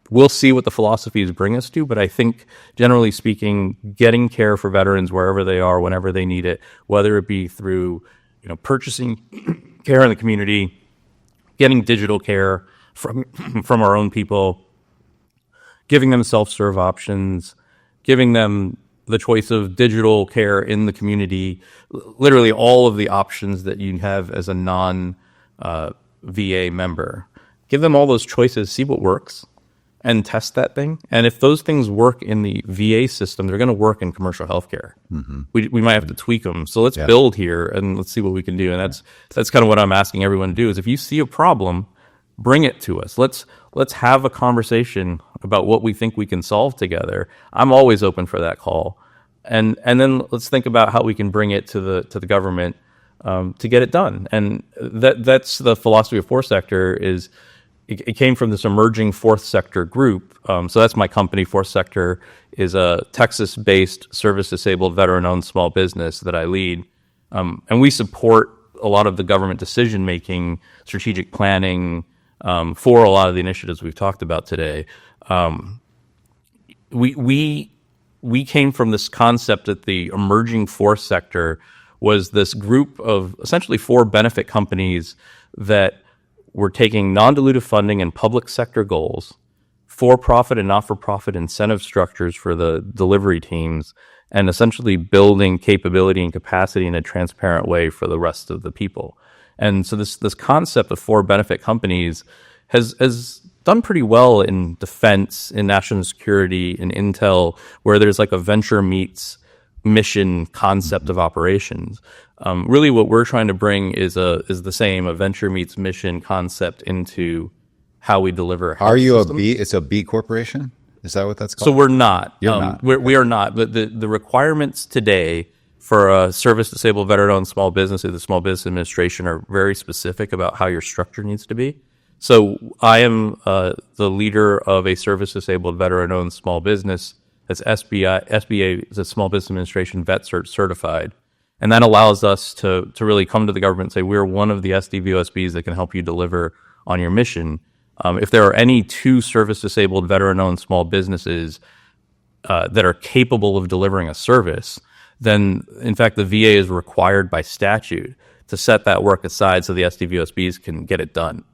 Speaker 2: we'll see what the philosophies bring us to, but I think, generally speaking, getting care for veterans wherever they are, whenever they need it, whether it be through purchasing care in the community, getting digital care from our own people, giving them self-serve options, giving them the choice of digital care in the community, literally all of the options that you have as a non-VA member. Give them all those choices, see what works, and test that thing. And if those things work in the VA system, they're going to work in commercial healthcare. We might have to tweak them. So let's build here and let's see what we can do. And that's kind of what I'm asking everyone to do is if you see a problem, bring it to us. Let's have a conversation about what we think we can solve together. I'm always open for that call. And then let's think about how we can bring it to the government to get it done. And that's the philosophy of Force Sector is it came from this emerging fourth sector group. So that's my company. Fourth Sector is a Texas-based service-disabled veteran-owned small business that I lead. And we support a lot of the government decision-making, strategic planning for a lot of the initiatives we've talked about today. We came from this concept that the emerging fourth sector was this group of essentially 4 benefit companies that were taking non-dilutive funding and public sector goals, for-profit and not-for-profit incentive structures for the delivery teams, and essentially building capability and capacity in a transparent way for the rest of the people. And so this concept of 4 benefit companies has done pretty well in defense, in national security, in intel, where there's like a venture meets mission concept of operations. Really what we're trying to bring is the same, a venture meets mission concept into how we deliver health
Speaker 1: Are you
Speaker 2: systems.
Speaker 1: a B? It's a B corporation? Is that what that's called?
Speaker 2: So we're not.
Speaker 1: You're not.
Speaker 2: We are not. But the requirements today for a service-disabled veteran-owned small business through the Small Business Administration are very specific about how your structure needs to be. So I am the leader of a service-disabled veteran-owned small business that's SBA, the Small Business Administration Vet Cert certified. And that allows us to really come to the government and say, we're one of the SDVOSBs that can help you deliver on your mission. If there are any 2 service-disabled veteran-owned small businesses that are capable of delivering a service, then in fact the VA is required by statute to set that work aside so the SDVOSBs can get it done.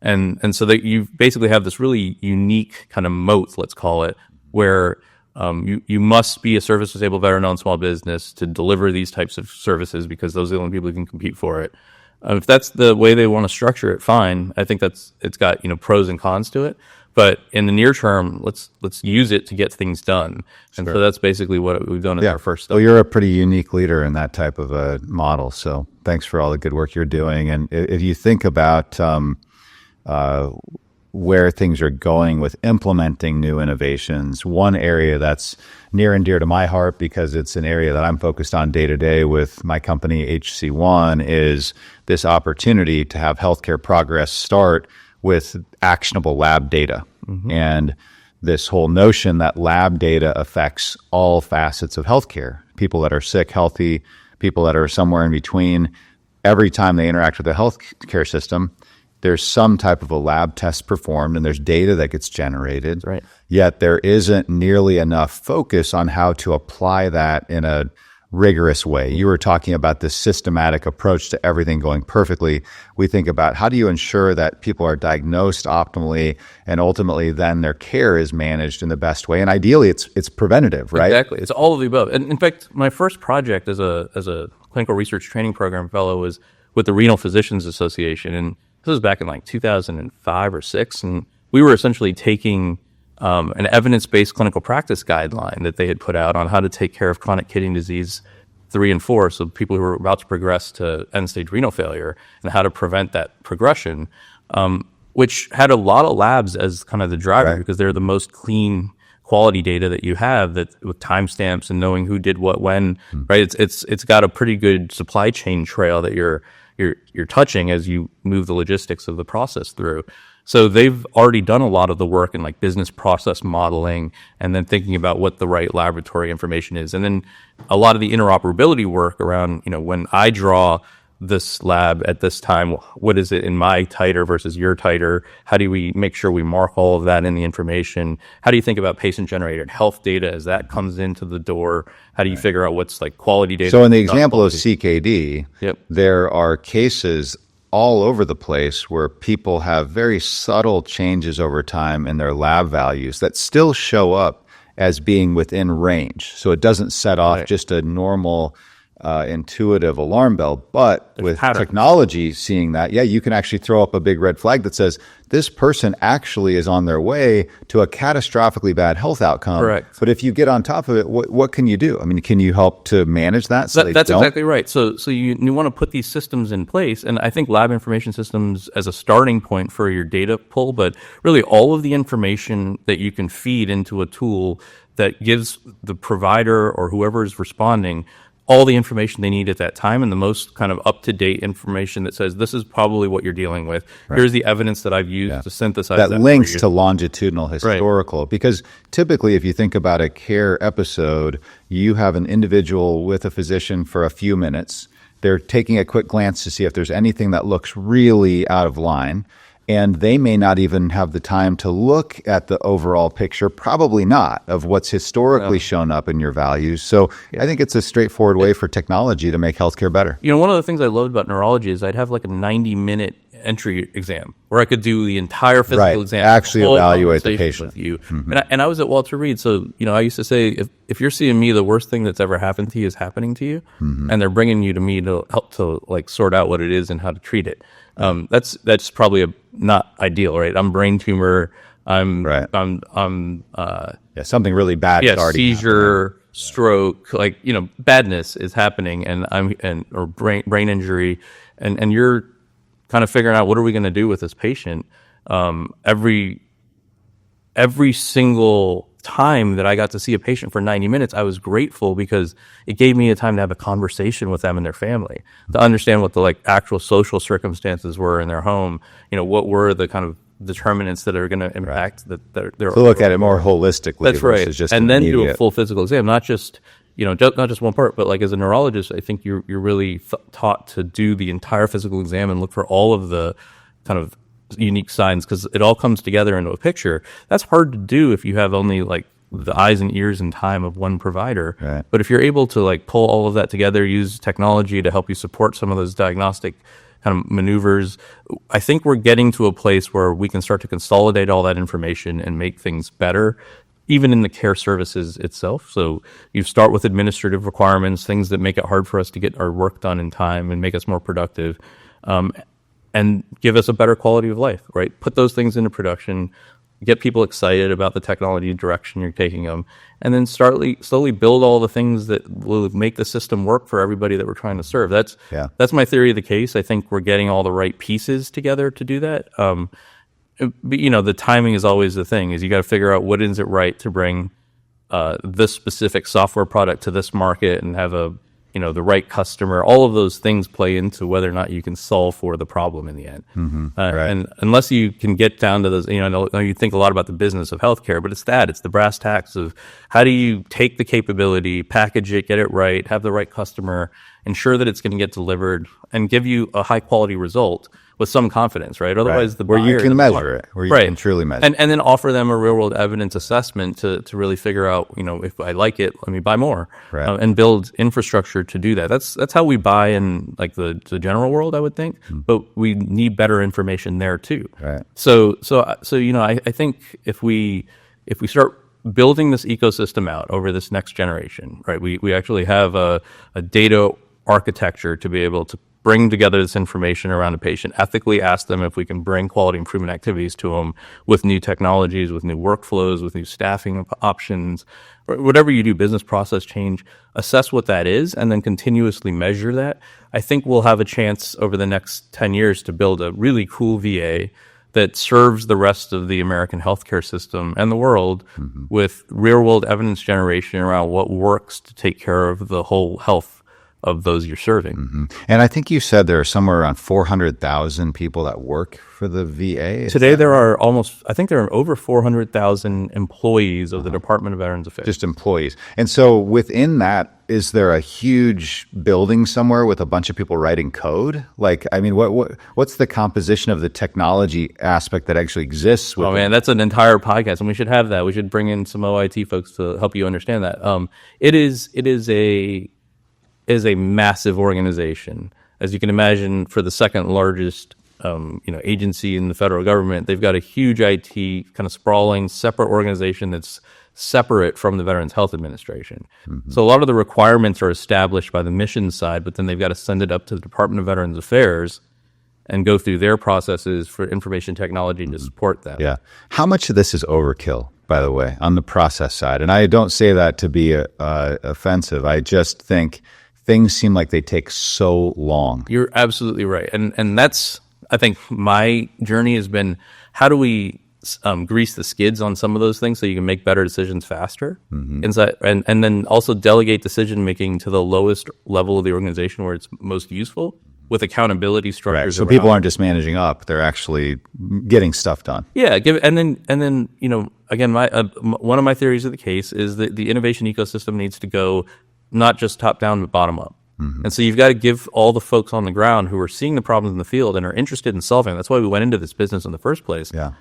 Speaker 2: And so that you basically have this really unique kind of moat, let's call it, where you must be a service-disabled veteran-owned small business to deliver these types of services because those are the only people who can compete for it. If that's the way they want to structure it, fine. I think it's got pros and cons to it. But in the near term, let's use it to get things done. And so that's basically what we've done as our first step.
Speaker 1: So you're a pretty unique leader in that type of a model. So thanks for all the good work you're doing. And if you think about where things are going with implementing new innovations, one area that's near and dear to my heart because it's an area that I'm focused on day to day with my company HC1 is this opportunity to have healthcare progress start with actionable lab data. Mm-hmm. And this whole notion that lab data affects all facets of healthcare, people that are sick, healthy, people that are somewhere in between. Every time they interact with the healthcare system, there's some type of a lab test performed and there's data that gets generated.
Speaker 2: Right.
Speaker 1: Yet there isn't nearly enough focus on how to apply that in a rigorous way. You were talking about this systematic approach to everything going perfectly. We think about how do you ensure that people are diagnosed optimally and ultimately then their care is managed in the best way. And ideally it's preventative, right?
Speaker 2: Exactly. It's all of the above. And in fact, my first project as a clinical research training program fellow was with the Renal Physicians Association. And this was back in like 2005 or 6. And we were essentially taking an evidence-based clinical practice guideline that they had put out on how to take care of chronic kidney disease 3 and 4, so people who were about to progress to end-stage renal failure, and how to prevent that progression, which had a lot of labs as kind of the driver, right, because they're the most clean quality data that you have, that with timestamps and knowing who did what when, right? It's got a pretty good supply chain trail that you're touching as you move the logistics of the process through. So they've already done a lot of the work in like business process modeling and then thinking about what the right laboratory information is. And then a lot of the interoperability work around, when I draw this lab at this time, what is it in my titer versus your titer? How do we make sure we mark all of that in the information? How do you think about patient-generated health data as that comes into the door? How do you figure out what's like quality data?
Speaker 1: So in the example of CKD,
Speaker 2: yep,
Speaker 1: there are cases all over the place where people have very subtle changes over time in their lab values that still show up as being within range. So it doesn't set off just a normal intuitive alarm bell, but with technology seeing that, you can actually throw up a big red flag that says this person actually is on their way to a catastrophically bad health outcome.
Speaker 2: Correct.
Speaker 1: But if you get on top of it, what can you do? I mean, can you help to manage that?
Speaker 2: That's exactly right. So you want to put these systems in place, and I think lab information systems as a starting point for your data pull, but really all of the information that you can feed into a tool that gives the provider or whoever is responding all the information they need at that time and the most kind of up-to-date information that says this is probably what you're dealing with. Right. Here's the evidence that I've used to synthesize that
Speaker 1: links to longitudinal historical. Right. Because typically, if you think about a care episode, you have an individual with a physician for a few minutes. They're taking a quick glance to see if there's anything that looks really out of line. And they may not even have the time to look at the overall picture, probably not, of what's historically shown up in your values. So I think it's a straightforward way for technology to make healthcare better.
Speaker 2: You know, one of the things I loved about neurology is I'd have like a 90-minute entry exam where I could do the entire physical exam.
Speaker 1: Actually evaluate the patient.
Speaker 2: With you. And I was at Walter Reed, so, you know, I used to say, if you're seeing me, the worst thing that's ever happened to you is happening to you, and they're bringing you to me to help to like sort out what it is and how to treat it. That's probably not ideal, right? I'm brain tumor. I'm
Speaker 1: something really bad.
Speaker 2: Seizure, stroke, like, you know, badness is happening, or brain injury, and you're kind of figuring out what are we going to do with this patient. Every single time that I got to see a patient for 90 minutes, I was grateful because it gave me a time to have a conversation with them and their family, to understand what the like actual social circumstances were in their home. You know, what were the kind of determinants that are going to impact their
Speaker 1: to look at it more holistically.
Speaker 2: That's right. Just and then do a full physical exam, not just, you know, not just one part, but like as a neurologist, I think you're really taught to do the entire physical exam and look for all of the kind of unique signs, because it all comes together into a picture. That's hard to do if you have only like the eyes and ears and time of one provider.
Speaker 1: Right.
Speaker 2: But if you're able to like pull all of that together, use technology to help you support some of those diagnostic kind of maneuvers, I think we're getting to a place where we can start to consolidate all that information and make things better, even in the care services itself. So you start with administrative requirements, things that make it hard for us to get our work done in time and make us more productive, and give us a better quality of life, right? Put those things into production, get people excited about the technology direction you're taking them, and then slowly build all the things that will make the system work for everybody that we're trying to serve. That's my theory of the case. I think we're getting all the right pieces together to do that. But, you know, the timing is always the thing, is you got to figure out what is it right to bring this specific software product to this market and have the right customer. All of those things play into whether or not you can solve for the problem in the end.
Speaker 1: Right.
Speaker 2: And unless you can get down to those, you know, you think a lot about the business of healthcare, but it's the brass tacks of how do you take the capability, package it, get it right, have the right customer, ensure that it's going to get delivered, and give you a high quality result with some confidence, right? Otherwise,
Speaker 1: where you can measure it, where you can truly measure it.
Speaker 2: And then offer them a real world evidence assessment to really figure out, you know, if I like it, let me buy more, and build infrastructure to do that. That's how we buy in like the general world, I would think, but we need better information there too.
Speaker 1: Right.
Speaker 2: So you know, I think if we start building this ecosystem out over this next generation, right? We actually have a data architecture to be able to bring together this information around a patient, ethically ask them if we can bring quality improvement activities to them with new technologies, with new workflows, with new staffing options, or whatever you do, business process change, assess what that is, and then continuously measure that. I think we'll have a chance over the next 10 years to build a really cool VA that serves the rest of the American healthcare system and the world with real-world evidence generation around what works to take care of the whole health of those you're serving.
Speaker 1: And I think you said there are somewhere around 400,000 people that work for the VA.
Speaker 2: Today there are over 400,000 employees of the Department of Veterans Affairs.
Speaker 1: Just employees. And so within that, is there a huge building somewhere with a bunch of people writing code? Like, I mean, what's the composition of the technology aspect that actually exists?
Speaker 2: Oh man, that's an entire podcast, and we should have that. We should bring in some OIT folks to help you understand that. It is a massive organization. As you can imagine, for the second largest agency in the federal government, they've got a huge IT kind of sprawling separate organization that's separate from the Veterans Health Administration. So a lot of the requirements are established by the mission side, but then they've got to send it up to the Department of Veterans Affairs and go through their processes for information technology to support that.
Speaker 1: Yeah. How much of this is overkill, by the way, on the process side? And I don't say that to be offensive. I just think things seem like they take so long.
Speaker 2: You're absolutely right. And that's, I think my journey has been, how do we grease the skids on some of those things so you can make better decisions faster. And then also delegate decision making to the lowest level of the organization where it's most useful, with accountability
Speaker 1: Right.
Speaker 2: structures.
Speaker 1: So people aren't just managing up; they're actually getting stuff done.
Speaker 2: Yeah, and then again, one of my theories of the case is that the innovation ecosystem needs to go not just top down but bottom up. And so you've got to give all the folks on the ground who are seeing the problems in the field and are interested in solving. That's why we went into this business in the first place.
Speaker 1: Yeah.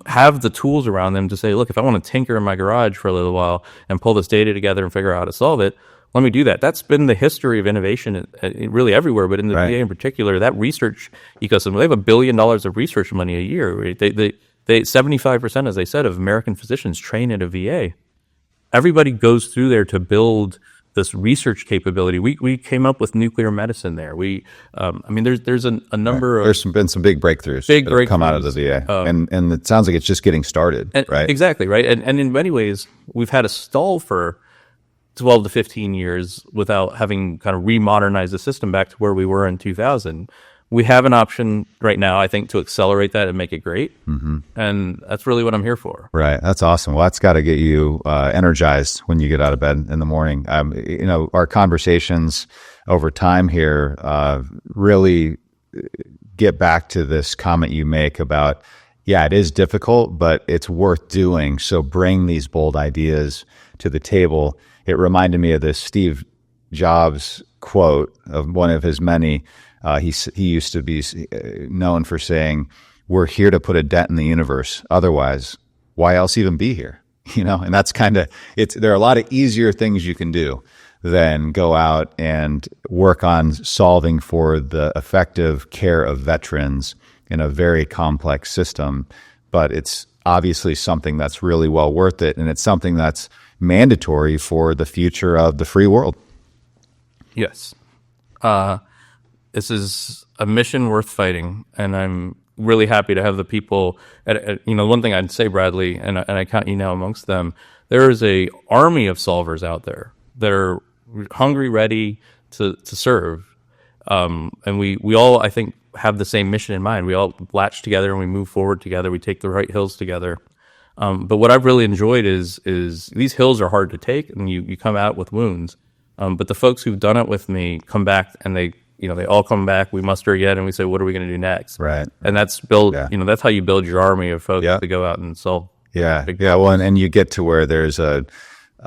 Speaker 2: Have the tools around them to say, look, if I want to tinker in my garage for a little while and pull this data together and figure out how to solve it, let me do that. That's been the history of innovation really everywhere, but in the VA in particular, that research ecosystem, they have $1 billion of research money a year. Right? They 75%, as I said, of American physicians train at a VA. Everybody goes through there to build this research capability. We came up with nuclear medicine there. There's a number of...
Speaker 1: There's been some big breakthroughs that have come out of the VA. And it sounds like it's just getting started, right?
Speaker 2: Exactly, right? And in many ways, we've had a stall for 12 to 15 years without having kind of remodernized the system back to where we were in 2000. We have an option right now, I think, to accelerate that and make it great. And that's really what I'm here for.
Speaker 1: Right. That's awesome. Well, that's got to get you energized when you get out of bed in the morning. Our conversations over time here really get back to this comment you make about, yeah, it is difficult, but it's worth doing. So bring these bold ideas to the table. It reminded me of this Steve Jobs quote of one of his many. He used to be known for saying, "We're here to put a dent in the universe. Otherwise, why else even be here?" And that's kind of it's. There are a lot of easier things you can do than go out and work on solving for the effective care of veterans in a very complex system. But it's obviously something that's really well worth it, and it's something that's mandatory for the future of the free world.
Speaker 2: Yes. This is a mission worth fighting, and I'm really happy to have the people. One thing I'd say, Bradley, and I count you now amongst them. There is a army of solvers out there that are hungry, ready to serve, and we all, I think, have the same mission in mind. We all latch together and we move forward together. We take the right hills together. But what I've really enjoyed is these hills are hard to take, and you come out with wounds. But the folks who've done it with me come back, and they all come back. We muster again, and we say, "What are we going to do next?"
Speaker 1: Right.
Speaker 2: And that's build. Yeah. That's how you build your army of folks to go out and solve.
Speaker 1: Yeah. Well, and you get to where there's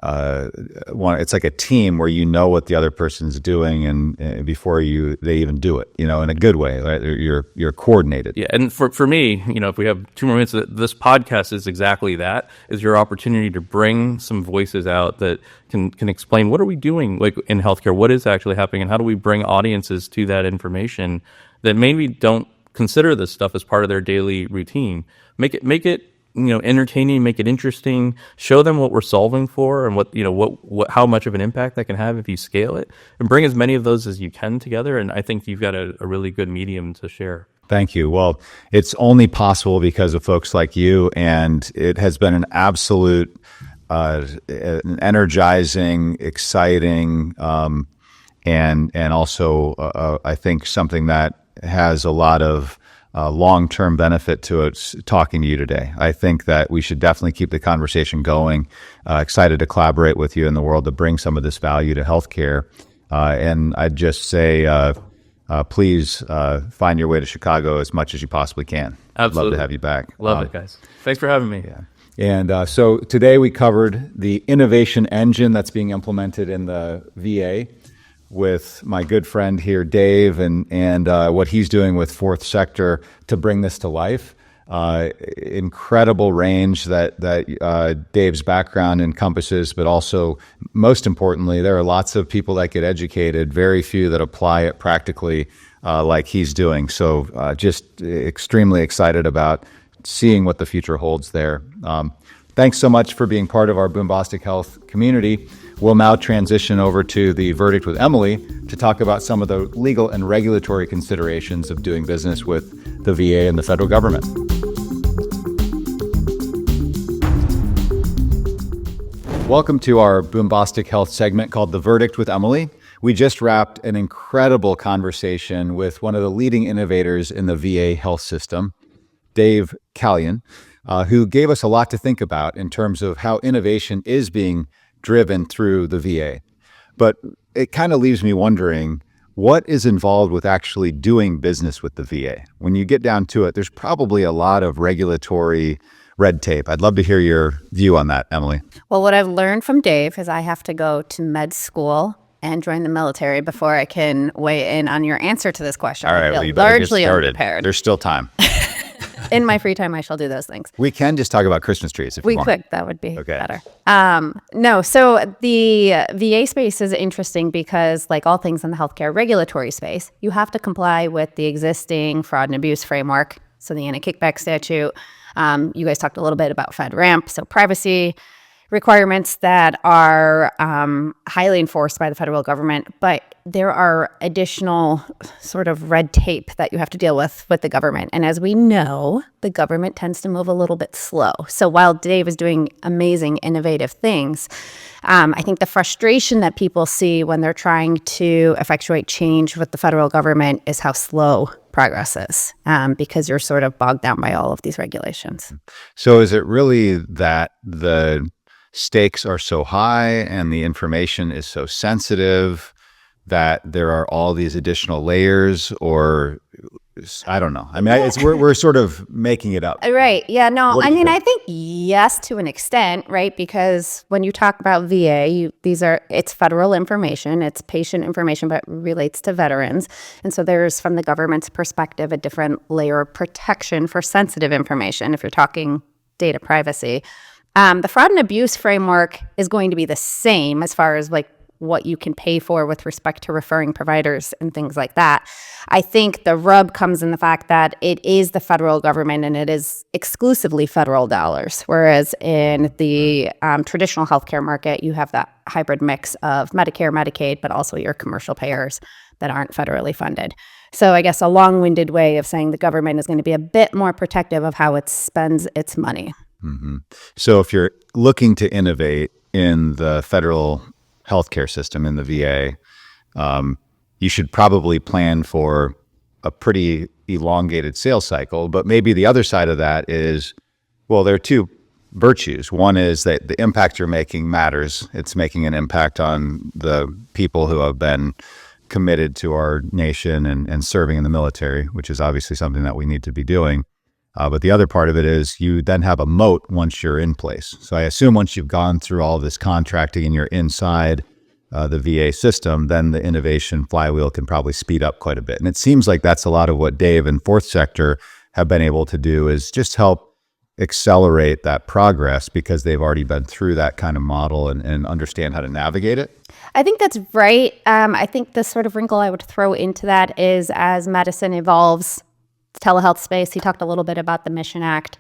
Speaker 1: it's like a team where you know what the other person's doing, and before they even do it, in a good way, right? You're coordinated.
Speaker 2: Yeah, and for me, if we have 2 more minutes, this podcast is exactly that. Is your opportunity to bring some voices out that can explain what are we doing, like in healthcare, what is actually happening, and how do we bring audiences to that information that maybe don't consider this stuff as part of their daily routine. Make it entertaining, make it interesting, show them what we're solving for and what how much of an impact that can have if you scale it, and bring as many of those as you can together. And I think you've got a really good medium to share.
Speaker 1: Thank you. Well, it's only possible because of folks like you, and it has been an absolute an energizing, exciting, and also I think something that has a lot of long-term benefit to it. Talking to you today, I think that we should definitely keep the conversation going. Excited to collaborate with you in the world to bring some of this value to healthcare. And I'd just say, please find your way to Chicago as much as you possibly can.
Speaker 2: Absolutely.
Speaker 1: Love to have you back.
Speaker 2: Love it, guys. Thanks for having me.
Speaker 1: Yeah. And so today we covered the innovation engine that's being implemented in the VA with my good friend here, Dave, and what he's doing with Fourth Sector to bring this to life. Incredible range that Dave's background encompasses, but also, most importantly, there are lots of people that get educated, very few that apply it practically like he's doing. So just extremely excited about seeing what the future holds there. Thanks so much for being part of our Boombostic Health community. We'll now transition over to the Verdict with Emily to talk about some of the legal and regulatory considerations of doing business with the VA and the federal government. Welcome to our Boombostic Health segment called The Verdict with Emily. We just wrapped an incredible conversation with one of the leading innovators in the VA health system, Dev Kalyan. who gave us a lot to think about in terms of how innovation is being driven through the VA. But it kind of leaves me wondering, what is involved with actually doing business with the VA? When you get down to it, there's probably a lot of regulatory red tape. I'd love to hear your view on that, Emily.
Speaker 3: Well, what I've learned from Dave is I have to go to med school and join the military before I can weigh in on your answer to this question.
Speaker 1: All right,
Speaker 3: I feel
Speaker 1: well, you better get
Speaker 3: largely
Speaker 1: started.
Speaker 3: unprepared.
Speaker 1: There's still time.
Speaker 3: In my free time, I shall do those things.
Speaker 1: We can just talk about Christmas trees if you
Speaker 3: We
Speaker 1: want.
Speaker 3: could. That would be
Speaker 1: Okay.
Speaker 3: better. No, so the VA space is interesting because, like all things in the healthcare regulatory space, you have to comply with the existing fraud and abuse framework. So the anti-kickback statute. You guys talked a little bit about FedRAMP, so privacy requirements that are highly enforced by the federal government, but there are additional sort of red tape that you have to deal with the government. And as we know, the government tends to move a little bit slow. So while Dave is doing amazing, innovative things, I think the frustration that people see when they're trying to effectuate change with the federal government is how slow progress is, because you're sort of bogged down by all of these regulations.
Speaker 1: So is it really that the stakes are so high and the information is so sensitive that there are all these additional layers, or I don't know. I mean, we're sort of making it up.
Speaker 3: Right. Yeah. No,
Speaker 1: What do
Speaker 3: I
Speaker 1: you
Speaker 3: mean,
Speaker 1: think?
Speaker 3: I think yes, to an extent, right? Because when you talk about VA, it's federal information, it's patient information, but relates to veterans. And so there's, from the government's perspective, a different layer of protection for sensitive information if you're talking data privacy. The fraud and abuse framework is going to be the same as far as like what you can pay for with respect to referring providers and things like that. I think the rub comes in the fact that it is the federal government and it is exclusively federal dollars, whereas in the traditional healthcare market, you have that hybrid mix of Medicare, Medicaid, but also your commercial payers that aren't federally funded. So I guess a long-winded way of saying the government is going to be a bit more protective of how it spends its money.
Speaker 1: Mm-hmm. So if you're looking to innovate in the federal healthcare system in the VA, you should probably plan for a pretty elongated sales cycle. But maybe the other side of that is, well, there are two virtues. One is that the impact you're making matters. It's making an impact on the people who have been committed to our nation and serving in the military, which is obviously something that we need to be doing. But the other part of it is you then have a moat once you're in place. So I assume once you've gone through all this contracting and you're inside the VA system, then the innovation flywheel can probably speed up quite a bit. And it seems like that's a lot of what Dave and Fourth Sector have been able to do, is just help accelerate that progress because they've already been through that kind of model and understand how to navigate it.
Speaker 3: I think that's right. I think the sort of wrinkle I would throw into that is as medicine evolves, telehealth space, he talked a little bit about the Mission Act.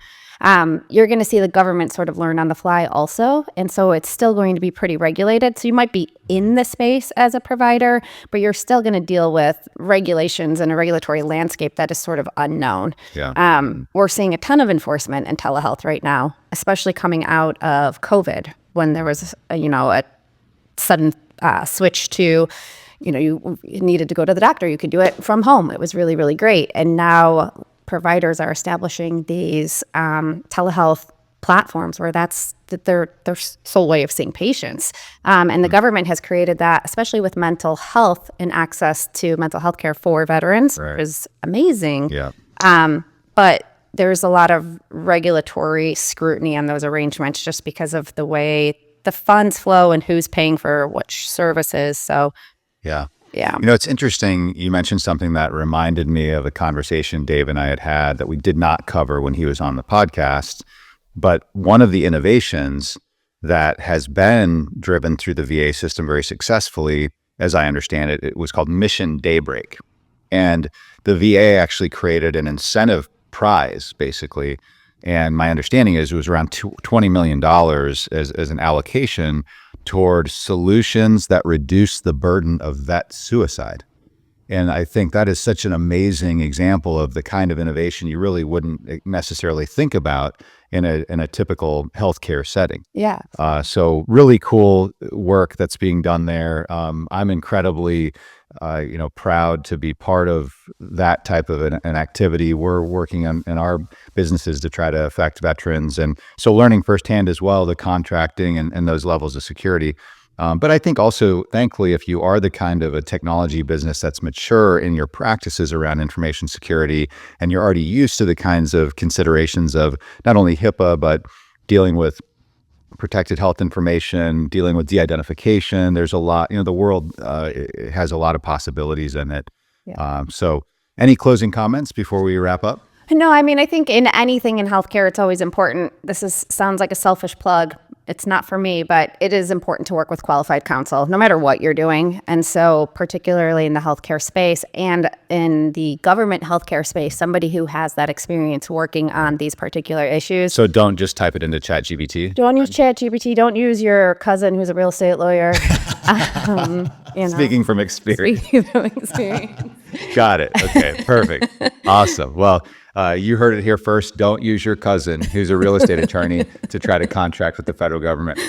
Speaker 3: You're going to see the government sort of learn on the fly also. And so it's still going to be pretty regulated. So you might be in the space as a provider, but you're still going to deal with regulations and a regulatory landscape that is sort of unknown.
Speaker 1: Yeah.
Speaker 3: We're seeing a ton of enforcement in telehealth right now, especially coming out of COVID, when there was, a sudden switch to, you needed to go to the doctor. You could do it from home. It was really, really great. And now providers are establishing these telehealth platforms where that's their sole way of seeing patients. And the government has created that, especially with mental health and access to mental health care for veterans,
Speaker 1: Right.
Speaker 3: which is amazing.
Speaker 1: Yeah.
Speaker 3: But there's a lot of regulatory scrutiny on those arrangements just because of the way the funds flow and who's paying for which services. So,
Speaker 1: Yeah.
Speaker 3: yeah.
Speaker 1: It's interesting. You mentioned something that reminded me of a conversation Dave and I had that we did not cover when he was on the podcast. But one of the innovations that has been driven through the VA system very successfully, as I understand it, it was called Mission Daybreak. And the VA actually created an incentive prize, basically. And my understanding is it was around $20 million as an allocation toward solutions that reduce the burden of vet suicide. And I think that is such an amazing example of the kind of innovation you really wouldn't necessarily think about in a typical healthcare setting.
Speaker 3: Yeah.
Speaker 1: So really cool work that's being done there. I'm incredibly proud to be part of that type of an activity. We're working in our businesses to try to affect veterans. And so learning firsthand as well, the contracting and those levels of security. But I think also, thankfully, if you are the kind of a technology business that's mature in your practices around information security, and you're already used to the kinds of considerations of not only HIPAA, but dealing with protected health information, dealing with de-identification, there's a lot, the world it has a lot of possibilities in it.
Speaker 3: Yeah.
Speaker 1: So any closing comments before we wrap up?
Speaker 3: No, I mean, I think in anything in healthcare, it's always important. Sounds like a selfish plug. It's not for me, but it is important to work with qualified counsel, no matter what you're doing. And so particularly in the healthcare space and in the government healthcare space, somebody who has that experience working on these particular issues.
Speaker 1: So don't just type it into ChatGPT.
Speaker 3: Don't use ChatGPT. Don't use your cousin who's a real estate lawyer.
Speaker 1: Speaking from experience.
Speaker 3: Speaking from experience.
Speaker 1: Got it. Okay, perfect. Awesome. Well, you heard it here first. Don't use your cousin, who's a real estate attorney, to try to contract with the federal government.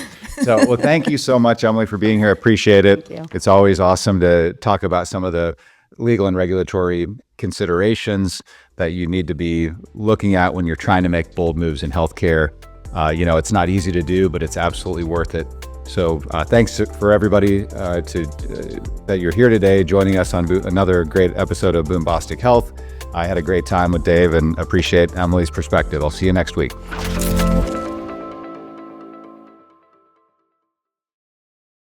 Speaker 1: So, well, thank you so much, Emily, for being here. Appreciate it.
Speaker 3: Thank you.
Speaker 1: It's always awesome to talk about some of the legal and regulatory considerations that you need to be looking at when you're trying to make bold moves in healthcare. It's not easy to do, but it's absolutely worth it. So thanks for everybody that you're here today joining us on another great episode of Boombostic Health. I had a great time with Dave and appreciate Emily's perspective. I'll see you next week.